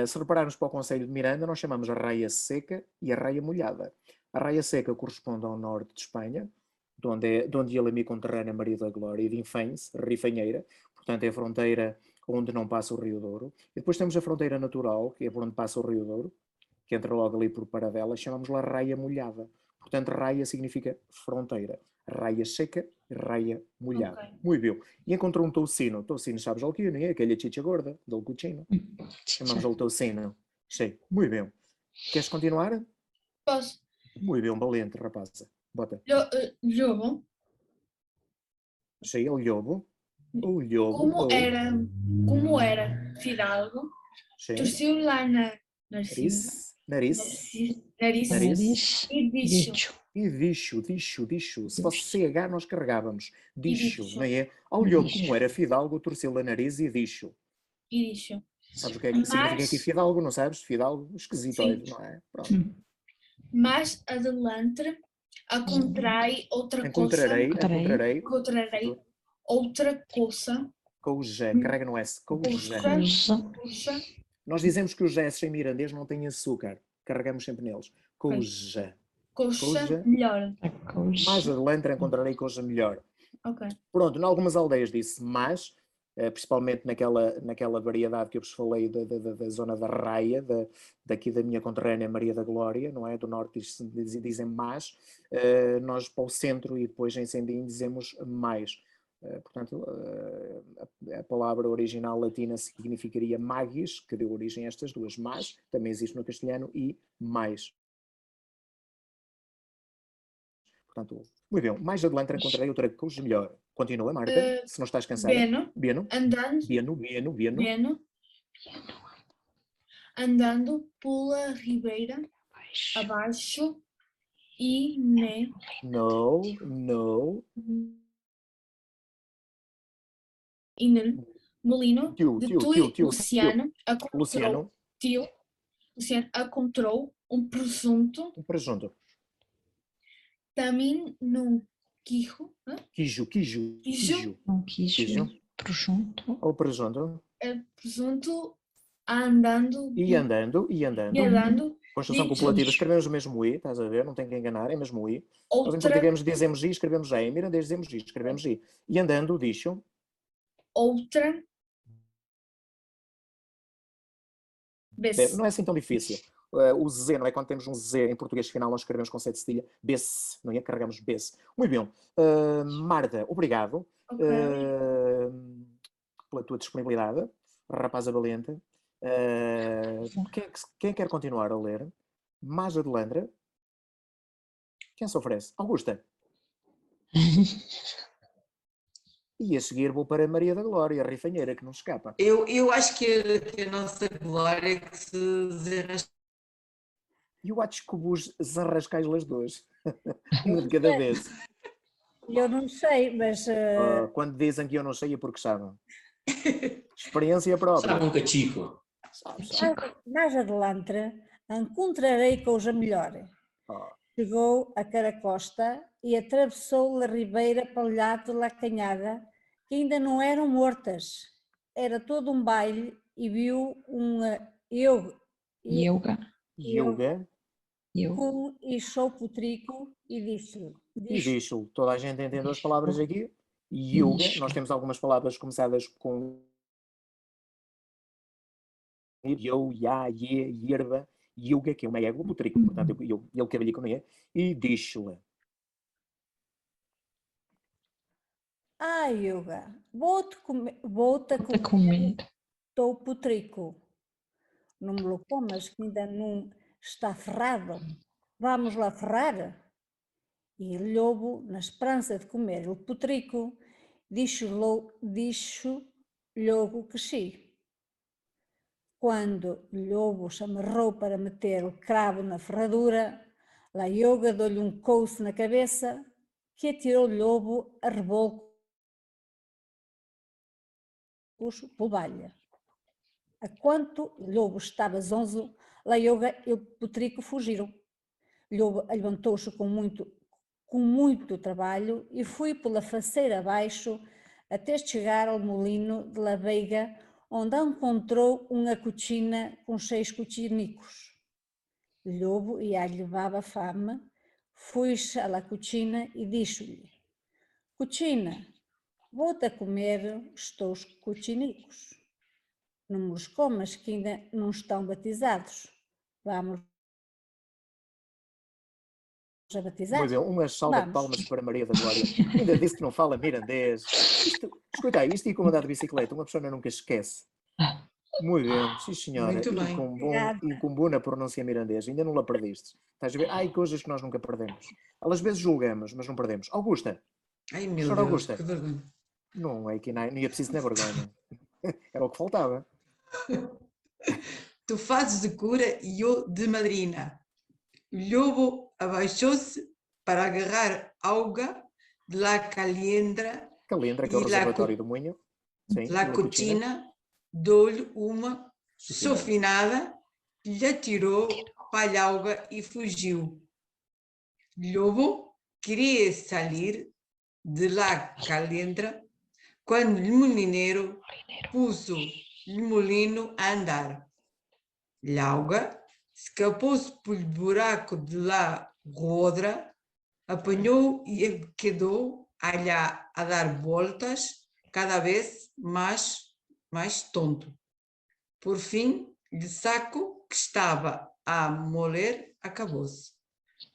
Se repararmos para o Concelho de Miranda, nós chamamos a raia seca e a raia molhada. A raia seca corresponde ao norte de Espanha, de onde ele é minha conterrânea Maria da Glória e de Infães, Rifanheira, portanto é a fronteira onde não passa o Rio Douro. E depois temos a fronteira natural, que é por onde passa o Rio Douro, que entra logo ali por Paradela, chamamos-la raia molhada. Portanto, raia significa fronteira. Raia seca e raia molhada. Okay. Muito bem. E encontrou um toucino. Toucino, sabes o que é? Aquela chicha gorda, do cucino. Chamamos-lhe toucino. Sim, muito bem. Queres continuar? Posso. Muito bem, valente, rapaza. Bota. Lobo. Sim, o lobo. O lobo. Como era fidalgo, torceu lá na Nariz e dicho. Se fosse CH nós carregávamos. Dicho, não é? Ao lobo, como era fidalgo, torceu a nariz e dicho. E dicho. Sabes o que é que significa aqui fidalgo, não sabes? Fidalgo, esquisitoide, não é? Pronto. mais adelante encontrarei outra coisa. Encontrarei outra coisa. Coisa, carrega no S. Coisa. Nós dizemos que os S em mirandês não têm açúcar. Carregamos sempre neles. Coisa. Coisa melhor. Mais adelante encontrarei coisa melhor. Ok. Pronto, em algumas aldeias disse mas, principalmente naquela variedade que eu vos falei da zona da Raia, daqui da minha conterrânea Maria da Glória, não é? Do norte dizem mas, nós para o centro e depois em Sendim dizemos mais. Portanto, a palavra original latina significaria magis, que deu origem a estas duas, mas também existe no castelhano, e mais. Portanto, muito bem, mais adelante encontrarei outra coisa melhor. Continua, Marta, se não estás cansada. Bieno. Andando. Bieno. Andando pela ribeira abaixo e No. E no molino de Luciano encontrou um presunto. Também num queijo. Queijo. Presunto. O presunto. Presunto andando. E andando. Construção copulativa, escrevemos o mesmo I, estás a ver? Não tem que enganar, é mesmo I. Nós em português dizemos I, escrevemos I. Em mirandês dizemos I, escrevemos I. E andando, dicho. Outra. Não é assim tão difícil. O Z, não é? Quando temos um Z em português final, nós escrevemos com C de cedilha. Besse, não é? Carregamos besse. Muito bem. Marta, obrigado pela tua disponibilidade, rapaza valente. Quem quer continuar a ler? Maja de Landra. Quem se oferece? Augusta. E a seguir vou para Maria da Glória, a rifanheira, que não se escapa. Eu acho que a nossa Glória que se desarrasca. Eu acho que vos zarrascais as duas. Uma de cada vez. Eu não sei, mas... Quando dizem que eu não sei é porque sabem. Experiência própria. Sabe um cachico. Mais adelante encontrarei coisa melhor. Chegou a Caracosta e atravessou a ribeira para o lado da Canhada, que ainda não eram mortas. Era todo um baile e viu uma yoga com Ixou Putrico e disse-lhe. Toda a gente entendeu as palavras aqui? Yoga, nós temos algumas palavras começadas com eu, ya, ye, yerba, yoga, que é uma égua, Putrico, portanto, ele cavalha com ele, e diz-lhe. Yoga, vou-te a comer teu Putrico. Não me lo comas, que ainda não está ferrado. Vamos lá ferrar? E o lobo, na esperança de comer o Putrico, disse logo que sim. Quando o lobo se amarrou para meter o cravo na ferradura, a yoga deu-lhe um couce na cabeça que atirou o lobo a rebolcos pelo baile. A quanto o lobo estava zonzo, a yoga e o Putrico fugiram. O lobo levantou-se com muito trabalho e foi pela faceira abaixo até chegar ao molino de La Veiga, onde encontrou uma cucina com 6 cuchinicos. O lobo já levava fome, foi-se à cucina e disse-lhe: Cucina, vou-te a comer os teus cuchinicos. Não me os comas, que ainda não estão batizados. Vamos a batizar? Muito bem, uma salva de palmas para Maria da Glória. Ainda disse que não fala mirandês. Escuta aí, isto e como andar de bicicleta, uma pessoa nunca esquece. Muito bem, sim senhora. Muito bem. E com boa pronúncia mirandês, ainda não la perdeste. Estás a ver? Há coisas que nós nunca perdemos. Às vezes julgamos, mas não perdemos. Augusta. Ai meu Deus, Augusta. que vergonha. Não é que não ia preciso ter vergonha. Era o que faltava. Tu fazes de cura e eu de madrina. O lobo abaixou-se para agarrar alga de la calendra. Calendra, que é o reservatório do Moinho. Sim, la cucina, dou-lhe uma sofinada, lhe atirou palhauga e fugiu. Lobo queria sair de lá calendra quando o molineiro pôs o molino a andar. Lauga escapou-se pelo buraco de lá rodra, apanhou e quedou allá a dar voltas, cada vez mais tonto. Por fim, o saco que estava a moler acabou-se.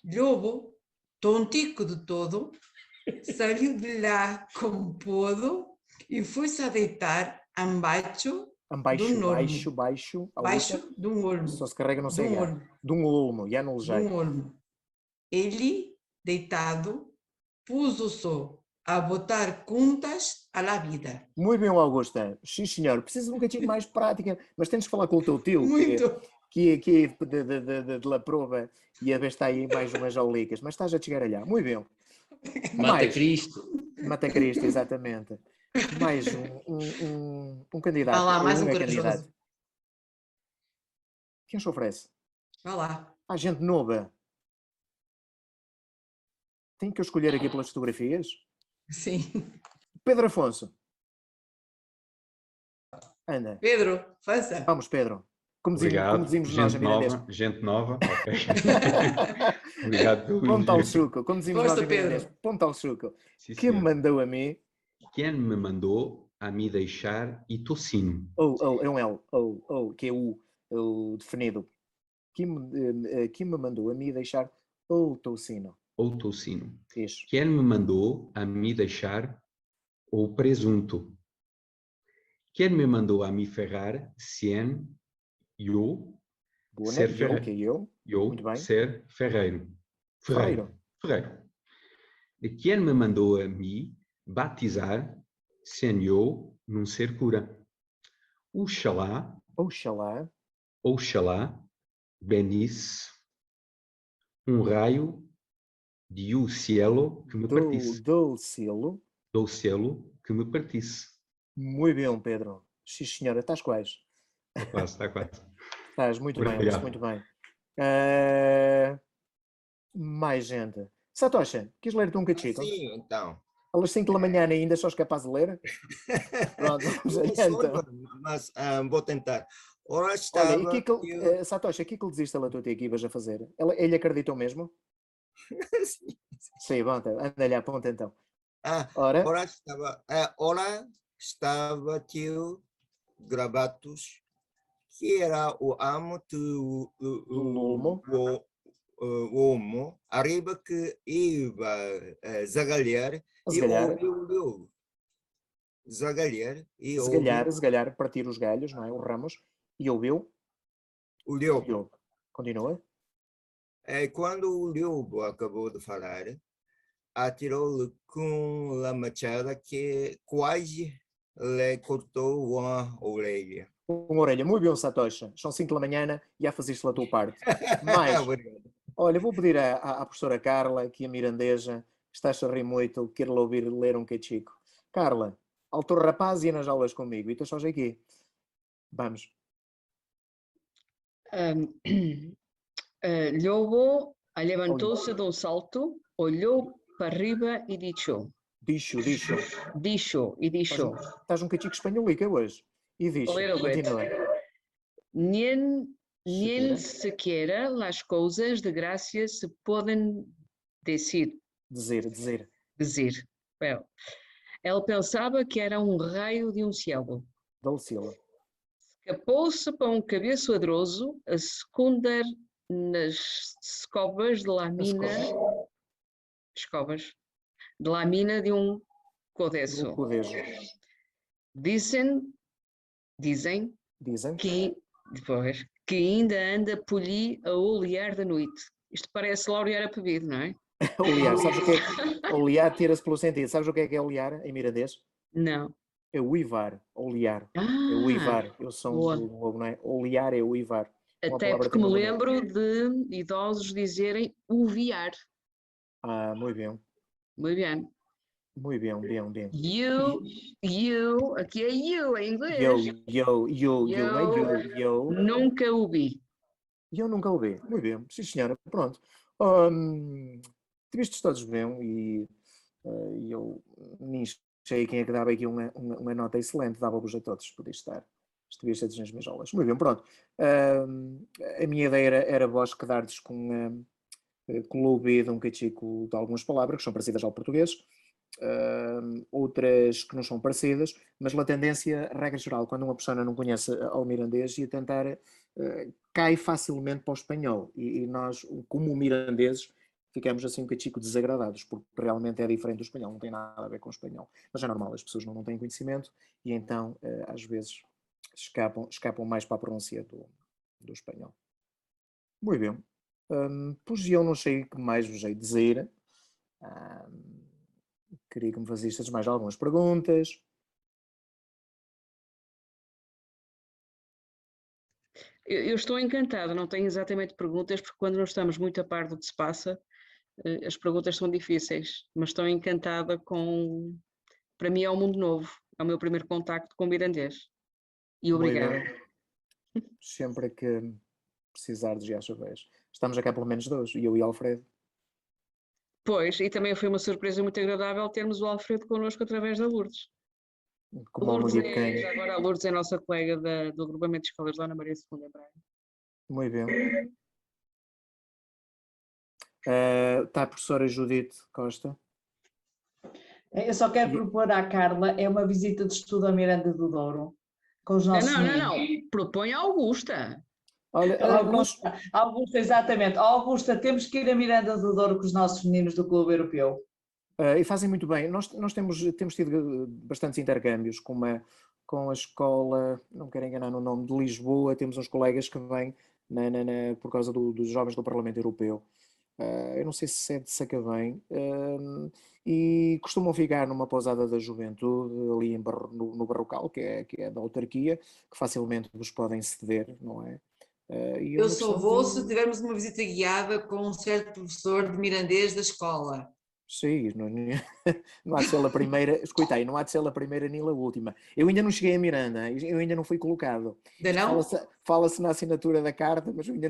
Lobo, tontico de todo, saiu de lá como pôde e foi-se a deitar embaixo de um olmo. Baixo de um olmo. Só se carrega, não sei, de um olmo, já não de um olmo. Ele, deitado, pôs-se a botar contas à vida. Muito bem, Augusta. Sim, senhor. Preciso de um bocadinho mais prática, mas tens de falar com o teu tio, que é de La Prova, e a ver se está aí mais umas aulicas, mas estás a chegar allá. Muito bem. Mata Cristo. Mata Cristo, exatamente. Mais um candidato. Vá lá, mais um candidato. Quem se oferece? Vá lá. Há gente nova. Tenho que eu escolher aqui pelas fotografias? Sim. Pedro Afonso. Anda. Pedro, faça. Vamos, Pedro. Como dizemos nós a nova, gente nova, ok. Obrigado pelo Ponta ao suco. Como dizemos nós a Pedro. Ponta ao suco. Quem me mandou a mim? Quem me mandou a me deixar e tocino? É um L. Que é o definido. Quem me mandou a me deixar o tocino? Ou tocino. Isso. Quem me mandou a me deixar o presunto? Quem me mandou a me ferrar sem eu ser ferreiro? Ser ferreiro. Ferreiro. E quem me mandou a me batizar sem eu não ser cura? Oxalá, benisse um raio do cielo que me partisse. Do cielo que me partisse. Muito bem, Pedro. Sim, senhora. Estás quase. Está quase. Estás muito bem, muito bem. Mais gente. Satoshi, quis ler-te um cachito? Sim, então. Às 5 da manhã ainda só és capaz de ler? Pronto, mas vou tentar. Ora, estava... Olha, Satoshi, o que é que lhe dizeste a tua tia que ibas a fazer? Ele acreditou mesmo? Sim, bom, anda-lhe à ponta então. Ora estava tio Gravatos, que era o amo do olmo, arriba que ia zagalhar e ouviu o lobo. Zagalhar, partir os galhos, não é? Os ramos, e ouviu o lobo. Continua. Quando o lobo acabou de falar, atirou-lhe com a machada que quase lhe cortou uma orelha. Uma orelha, muito bem, Satoshi. São 5 da manhã e já faziste a tua parte. Mas, olha, vou pedir à professora Carla, que a mirandesa, estás a rir muito, quero ouvir ler um cachico. Carla, alto rapaz e nas aulas comigo, e estás só aqui. Vamos. Lobo levantou-se de um salto, olhou para arriba e disse. Dicho. Estás um cachico espanholica hoje. E diz, continua. Nem sequer as coisas de graça se podem dizer. Well, ele pensava que era um raio de um cielo. Escapou-se para um cabeço adroso a secundar nas escovas de lamina de um codeço. Dizem que ainda anda por ali a olear da noite. Isto parece laurear a bebido, não é? Olear, sabes o que é? Olear tira-se pelo sentido. Sabes o que é olear em mirandês? Não. É uivar, olear. É uivar. Eu sou do novo, não é? Olear é uivar. Até porque me lembro de idosos dizerem uviar. Muito bem. Muito bem. Muito bem. You, aqui é you em inglês. Eu. Nunca ouvi. E eu nunca ouvi. Muito bem, sim senhora, pronto. Tivestes todos bem e eu nem sei quem é que dava aqui uma nota excelente, dava-vos a todos, podia estar. Estiveste nas minhas aulas. Muito bem, pronto. A minha ideia era vós quedar-vos com o ouvido um cachico de algumas palavras que são parecidas ao português, outras que não são parecidas, mas a tendência, a regra geral, quando uma pessoa não conhece ao mirandês, ia tentar, cai facilmente para o espanhol. E nós, como mirandeses, ficamos assim um cachico desagradados, porque realmente é diferente do espanhol, não tem nada a ver com o espanhol. Mas é normal, as pessoas não têm conhecimento e então, às vezes, escapam mais para a pronúncia do espanhol. Muito bem. Pois eu não sei o que mais vos hei de dizer. Queria que me fizestes mais algumas perguntas. Eu estou encantada, não tenho exatamente perguntas, porque quando não estamos muito a par do que se passa, as perguntas são difíceis, mas estou encantada com... Para mim é um mundo novo, é o meu primeiro contacto com o mirandês. E obrigada. Sempre que precisardes, já sabes. Estamos cá pelo menos dois, eu e o Alfredo. Pois, e também foi uma surpresa muito agradável termos o Alfredo connosco através da Lourdes. Como Lourdes agora a Lourdes é a nossa colega do agrupamento de escolas Dona Maria II em Braga. Muito bem. Está a professora Judite Costa. Eu só quero propor à Carla, é uma visita de estudo à Miranda do Douro, com os nossos Não, propõe a Augusta. Olha, Augusta, exatamente. Augusta, temos que ir a Miranda do Douro com os nossos meninos do Clube Europeu. E fazem muito bem. Nós temos tido bastantes intercâmbios com a escola, não me quero enganar no nome, de Lisboa. Temos uns colegas que vêm por causa dos jovens do Parlamento Europeu. Eu não sei se é de Sacavém, e costumam ficar numa pousada da juventude ali no Barrocal, que é da autarquia, que facilmente vos podem ceder, não é? Eu só vou se tivermos uma visita guiada com um certo professor de mirandês da escola. Sim, não há de ser a primeira, escutei, não há de ser a primeira nem a última. Eu ainda não cheguei a Miranda, eu ainda não fui colocado. Fala-se na assinatura da carta, mas eu ainda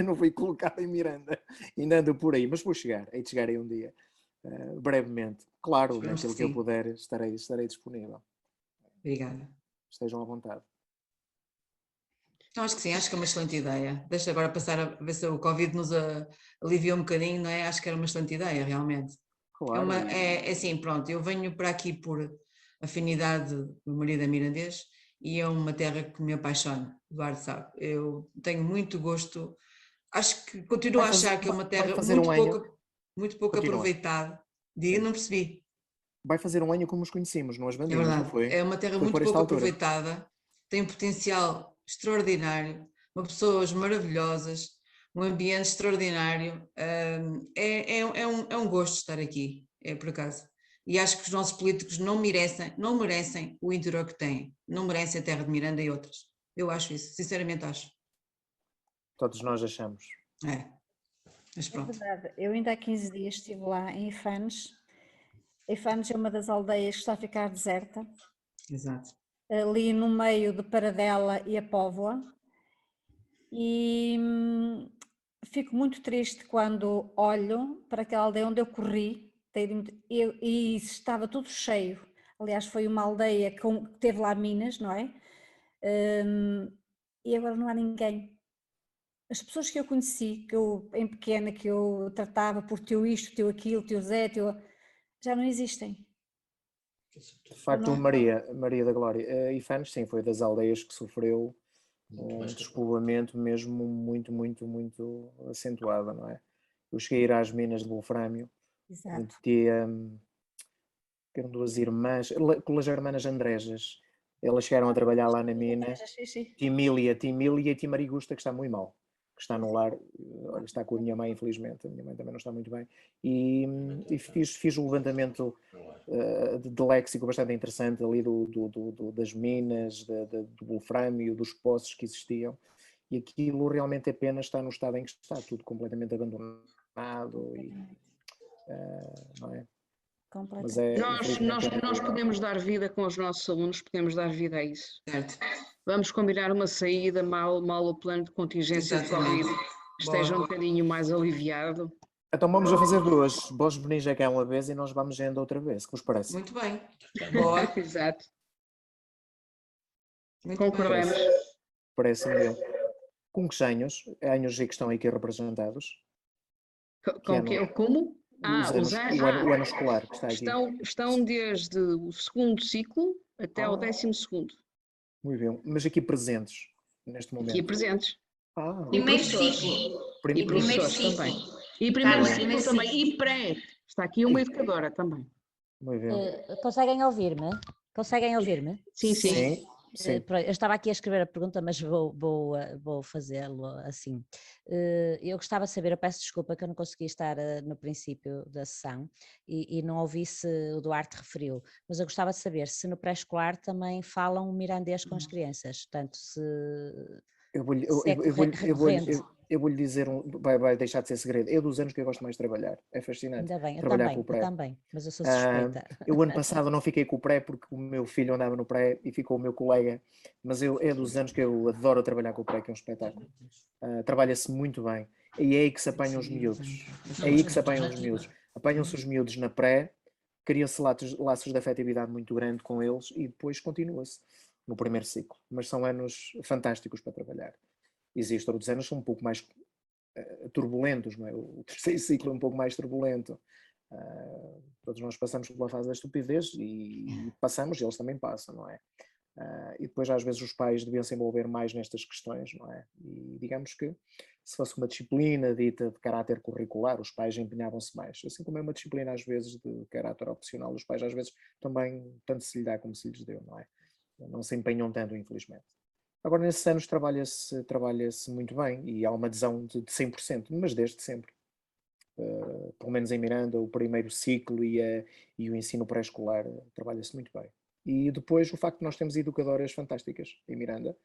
não fui colocado em Miranda. Ainda ando por aí, mas vou chegar, hei de chegar aí um dia, brevemente. Claro, naquilo que eu puder, estarei disponível. Obrigada. Estejam à vontade. Acho que sim, acho que é uma excelente ideia. Deixa agora passar a ver se o Covid nos alivia um bocadinho, não é? Acho que era uma excelente ideia, realmente. Claro. É assim, pronto, eu venho para aqui por afinidade do marido é mirandês e é uma terra que me apaixona, Eduardo sabe. Eu tenho muito gosto, acho que continuo a achar que é uma terra muito pouco aproveitada. Diga, não percebi. Vai fazer um ano como os conhecemos, não as bandidas, é verdade, não foi? É uma terra muito pouco aproveitada, tem um potencial extraordinário, pessoas maravilhosas, um ambiente extraordinário, é um gosto estar aqui, é por acaso. E acho que os nossos políticos não merecem o interior que têm, não merecem a terra de Miranda e outras. Eu acho isso, sinceramente acho. Todos nós achamos. Mas pronto. É verdade, eu ainda há 15 dias estive lá em Ifanes. Ifanes é uma das aldeias que está a ficar deserta. Exato. Ali no meio de Paradela e a Póvoa, e fico muito triste quando olho para aquela aldeia onde eu corri e estava tudo cheio. Aliás, foi uma aldeia que teve lá minas, não é? E agora não há ninguém. As pessoas que eu conheci, que eu em pequena, que eu tratava por teu isto, teu aquilo, teu Zé, já não existem. De facto, Maria da Glória, Ifanes, sim, foi das aldeias que sofreu um despovoamento mesmo muito, muito, muito acentuado, não é? Eu cheguei a ir às minas de wolframio, onde eram duas irmãs, com as irmãs Andrejas, elas chegaram a trabalhar lá na mina, Timília e Timarigusta, que está muito mal, que está no lar, olha, está com a minha mãe, infelizmente, a minha mãe também não está muito bem, e fiz um levantamento de léxico bastante interessante ali das minas, do wolframio, dos poços que existiam, e aquilo realmente apenas está no estado em que está, tudo completamente abandonado, e, não é? Mas nós podemos dar vida com os nossos alunos, podemos dar vida a isso. Certo. Vamos combinar uma saída mal o plano de contingência de Covid esteja um bocadinho mais aliviado. Então vamos a fazer duas. Vós venís já cá uma vez e nós vamos ainda outra vez, que vos parece? Muito bem. Boa. Exato. Concordamos. Parece-me bem. Com que anos que estão aqui representados? Como? O ano escolar que está aqui. Estão desde o segundo ciclo até ao 12º. Muito bem. Mas aqui presentes, neste momento? Aqui presentes. Primeiro ciclo. E professores também. E primeiro ciclo também. E pré. Está aqui uma educadora também. Muito bem. Conseguem ouvir-me? Conseguem ouvir-me? Sim. Sim. Eu estava aqui a escrever a pergunta, mas vou fazê-lo assim. Eu gostava de saber, eu peço desculpa que eu não consegui estar no princípio da sessão e não ouvi se o Duarte referiu, mas eu gostava de saber se no pré-escolar também falam mirandês com as crianças, portanto se eu vou lhe dizer, vai deixar de ser segredo, é dos anos que eu gosto mais de trabalhar, é fascinante. Ainda bem, trabalhar eu também, mas eu sou suspeita. Eu ano passado não fiquei com o pré porque o meu filho andava no pré e ficou o meu colega, mas é dos anos que eu adoro trabalhar com o pré, que é um espetáculo. Trabalha-se muito bem, e é aí que se apanham os miúdos, apanham-se os miúdos na pré, cria-se laços de afetividade muito grande com eles e depois continua-se no primeiro ciclo, mas são anos fantásticos para trabalhar. Existem outros anos que são um pouco mais turbulentos, não é? O terceiro ciclo é um pouco mais turbulento. Todos nós passamos pela fase da estupidez e passamos, e eles também passam, não é? E depois às vezes os pais deviam se envolver mais nestas questões, não é? E digamos que se fosse uma disciplina dita de caráter curricular, os pais empenhavam-se mais. Assim como é uma disciplina às vezes de caráter opcional, os pais às vezes também, tanto se lhe dá como se lhes deu, não é? Não se empenham tanto, infelizmente. Agora, nesses anos trabalha-se muito bem e há uma adesão de 100%, mas desde sempre. Pelo menos em Miranda, o primeiro ciclo e o ensino pré-escolar trabalha-se muito bem. E depois o facto de nós temos educadoras fantásticas em Miranda,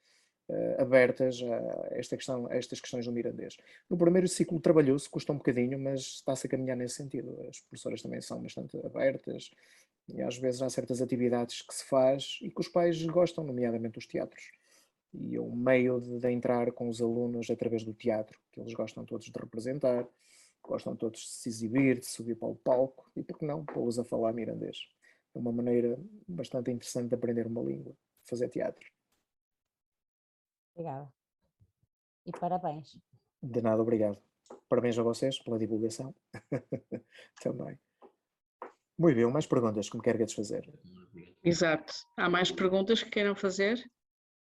abertas a estas questões do mirandês. No primeiro ciclo trabalhou-se, custa um bocadinho, mas está-se a caminhar nesse sentido. As professoras também são bastante abertas e às vezes há certas atividades que se faz e que os pais gostam, nomeadamente os teatros. E é um meio de entrar com os alunos através do teatro, que eles gostam todos de representar, gostam todos de se exibir, de subir para o palco, e por que não pô-los a falar mirandês? É uma maneira bastante interessante de aprender uma língua, fazer teatro. Obrigada. E parabéns. De nada, obrigado. Parabéns a vocês pela divulgação. Também. Muito bem, mais perguntas que me quer fazer? Exato. Há mais perguntas que queiram fazer?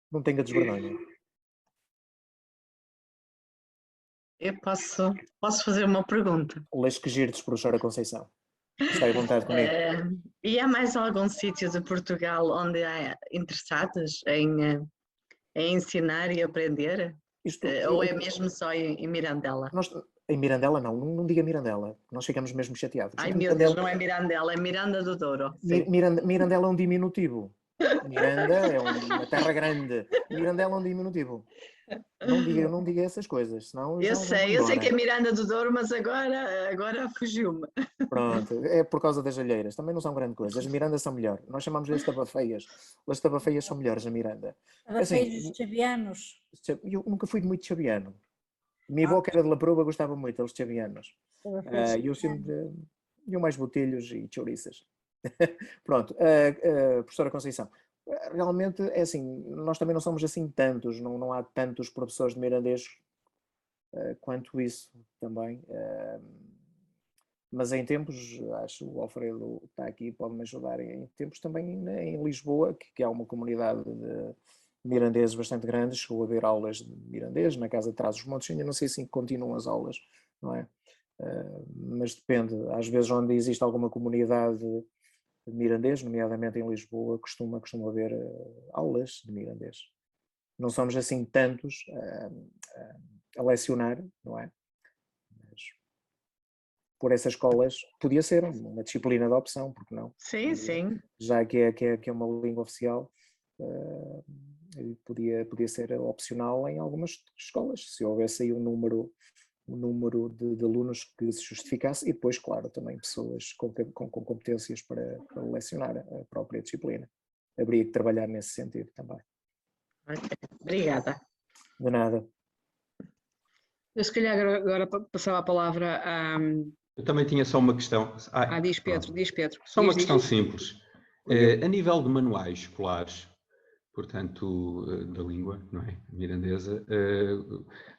Não tenha desvergonha. Eu posso fazer uma pergunta. Leis que girdes, professora Conceição. Está à vontade comigo. E há mais algum sítio de Portugal onde há interessados em ensinar e aprender? Ou é mesmo só em Mirandela? Em Mirandela não diga Mirandela, nós ficamos mesmo chateados. Ai meu Deus, não é Mirandela, é Miranda do Douro. Mirandela é um diminutivo. Miranda é uma terra grande. Mirandela é um diminutivo. Não diga essas coisas, senão... Eu sei que é Miranda do Douro, mas agora fugiu-me. Pronto, é por causa das alheiras. Também não são grande coisa. As Mirandas são melhor. Nós chamamos-lhes tabafeias. As tabafeias são melhores, a Miranda. Tabafeias dos chabianos. Eu nunca fui muito chabiano. Minha avó, que era de La Prova, gostava muito dos chabianos. Eu sempre... Eu mais botelhos e chouriças. Pronto, professora Conceição, realmente é assim, nós também não somos assim tantos, não há tantos professores de mirandês quanto isso também, mas em tempos, acho que o Alfredo está aqui, pode-me ajudar, em tempos também em Lisboa, que há uma comunidade de mirandeses bastante grande, chegou a haver aulas de mirandês na Casa de Trás-os-Montes, ainda não sei se continuam as aulas, não é? Mas depende, às vezes onde existe alguma comunidade de mirandês, nomeadamente em Lisboa, costuma haver aulas de mirandês. Não somos assim tantos a lecionar, não é? Mas por essas escolas podia ser uma disciplina de opção, porque não? Sim, sim. Já que é uma língua oficial, podia ser opcional em algumas escolas, se houvesse aí um número de alunos que se justificasse e depois, claro, também pessoas com competências para lecionar a própria disciplina. Haveria que trabalhar nesse sentido também. Obrigada. De nada. Eu se calhar agora passava a palavra a... Eu também tinha só uma questão. Diz Pedro. Só uma questão simples. A nível de manuais escolares, portanto, da língua, não é? Mirandesa,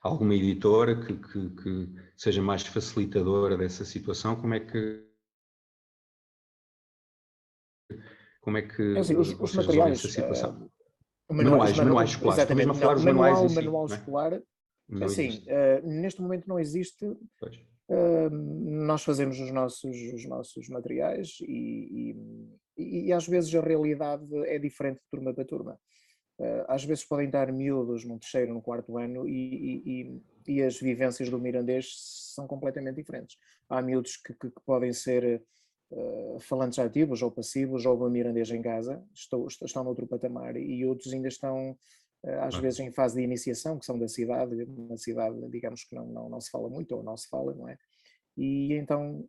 alguma editora que seja mais facilitadora dessa situação, como é que os materiais, essa situação? Manuais escolares. Exatamente. Falar os manuais em si, manual não é? escolar, assim, neste momento não existe. Nós fazemos os nossos materiais e às vezes a realidade é diferente de turma para turma. Às vezes podem estar miúdos no terceiro, no quarto ano e as vivências do mirandês são completamente diferentes. Há miúdos que podem ser falantes ativos ou passivos, jogam mirandês em casa, estão noutro patamar, e outros ainda estão às vezes em fase de iniciação, que são da cidade, uma cidade, digamos, que não se fala muito ou não se fala, não é? E então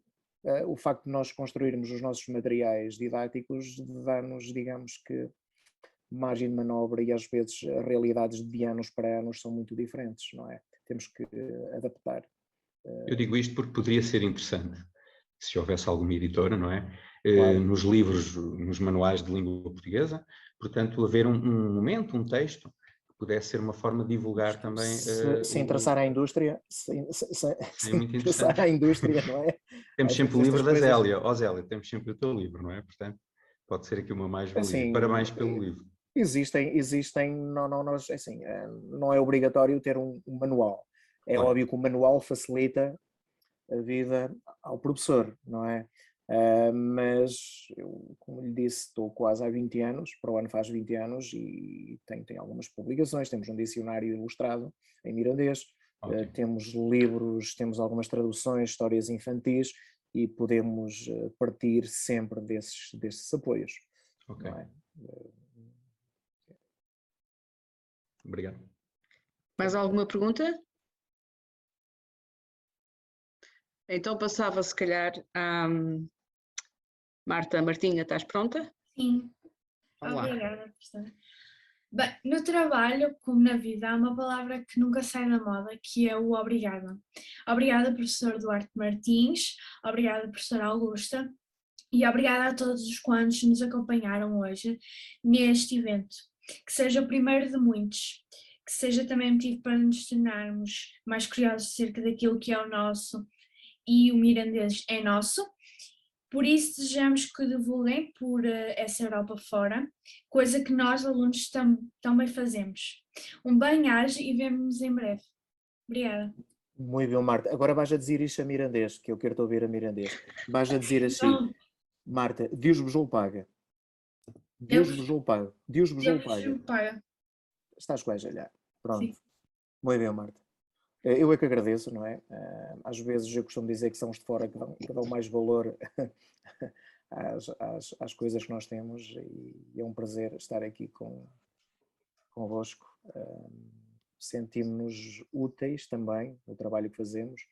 o facto de nós construirmos os nossos materiais didáticos dá-nos, digamos que, margem de manobra, e às vezes as realidades de anos para anos são muito diferentes, não é? Temos que adaptar. Eu digo isto porque poderia ser interessante, se houvesse alguma editora, não é? Claro. Nos livros, nos manuais de língua portuguesa, portanto, haver um momento, um texto, que pudesse ser uma forma de divulgar também... Se interessar à indústria, se interessar à indústria, não é? Temos sempre o livro da Zélia. Zélia, temos sempre o teu livro, não é? Portanto, pode ser aqui uma mais-valia. Assim, parabéns pelo livro. Existem, não é obrigatório ter um manual. É claro. Óbvio que o manual facilita a vida ao professor, não é? Mas eu, como lhe disse, estou quase há 20 anos, para o ano faz 20 anos, e tem algumas publicações, temos um dicionário ilustrado em mirandês, temos livros, temos algumas traduções, histórias infantis, e podemos partir sempre desses apoios. Ok. Não é? Obrigado. Mais alguma pergunta? Então passava se calhar a Martinha, estás pronta? Sim. Obrigada, professora. Bem, no trabalho, como na vida, há uma palavra que nunca sai da moda, que é o obrigada. Obrigada, professor Duarte Martins, obrigada, professora Augusta, e obrigada a todos os quantos nos acompanharam hoje neste evento. Que seja o primeiro de muitos, que seja também motivo para nos tornarmos mais curiosos acerca daquilo que é o nosso, e o mirandês é nosso. Por isso desejamos que divulguem por essa Europa fora, coisa que nós, alunos, também fazemos. Um bem-aja e vemo-nos em breve. Obrigada. Muito bem, Marta. Agora vais a dizer isto a mirandês, que eu quero te ouvir a mirandês. Vais a dizer assim, Marta, Deus vos o paga. Deus vos o paga. Deus vos o paga. Estás quase a olhar. Pronto. Sim. Muito bem, Marta. Eu é que agradeço, não é? Às vezes eu costumo dizer que são os de fora que dão mais valor às coisas que nós temos, e é um prazer estar aqui convosco. Sentimos-nos úteis também no trabalho que fazemos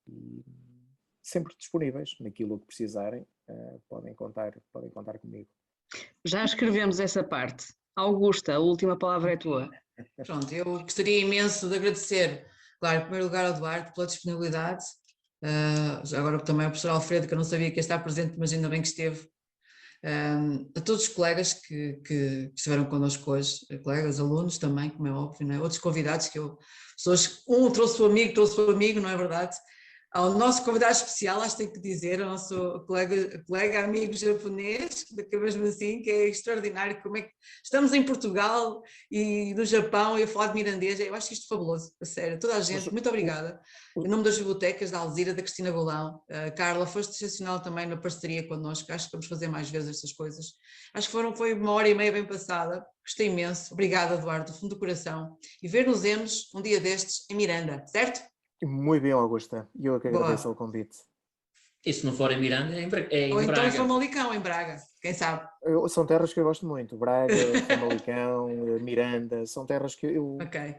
e sempre disponíveis naquilo que precisarem. Podem contar comigo. Já escrevemos essa parte. Augusta, a última palavra é tua. Pronto, eu gostaria imenso de agradecer, claro, em primeiro lugar ao Duarte pela disponibilidade, agora também ao professor Alfredo, que eu não sabia que ia estar presente, mas ainda bem que esteve, a todos os colegas que estiveram connosco hoje, colegas, alunos também, como é óbvio, não é? Outros convidados pessoas, trouxe o amigo, não é verdade? Ao nosso convidado especial, acho que tenho que dizer, ao nosso colega amigo japonês, que mesmo assim, que é extraordinário, como é que estamos em Portugal e no Japão e a falar de mirandês, eu acho isto fabuloso, a sério, toda a gente, muito obrigada. Em nome das bibliotecas, da Alzira, da Cristina Golão, Carla, foste excepcional também na parceria connosco, acho que vamos fazer mais vezes estas coisas. Acho que foi 1h30 bem passada, gostei imenso, obrigada Eduardo, do fundo do coração, e ver-nos um dia destes em Miranda, certo? Muito bem, Augusta. Eu que agradeço o convite. E se não for em Miranda, é em Braga. Ou então em Famalicão, em Braga, quem sabe? São terras que eu gosto muito. Braga, Famalicão, Miranda, são terras que eu...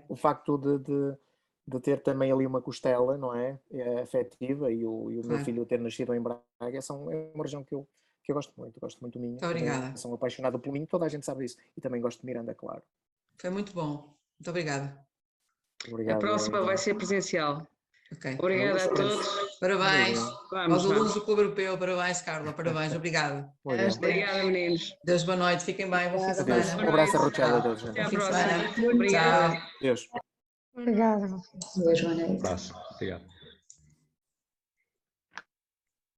O facto de ter também ali uma costela, não é? É afetiva, e o meu filho ter nascido em Braga, é uma região que eu gosto muito do Minho. Obrigada. Sou apaixonado pelo Minho, toda a gente sabe isso. E também gosto de Miranda, claro. Foi muito bom. Muito obrigada. Obrigado. A próxima vai ser presencial. Ok. Obrigada a todos. Parabéns aos alunos vamos. do Clube Europeu. Parabéns, Carla. Parabéns. Obrigada. Obrigada, meninos. Deus, boa noite. Fiquem bem. Bom fim de semana. Um abraço arrochado a todos. Até à Bom fim de próxima. semana. Obrigada. Tchau. Deus. Obrigada. Um abraço. Obrigado.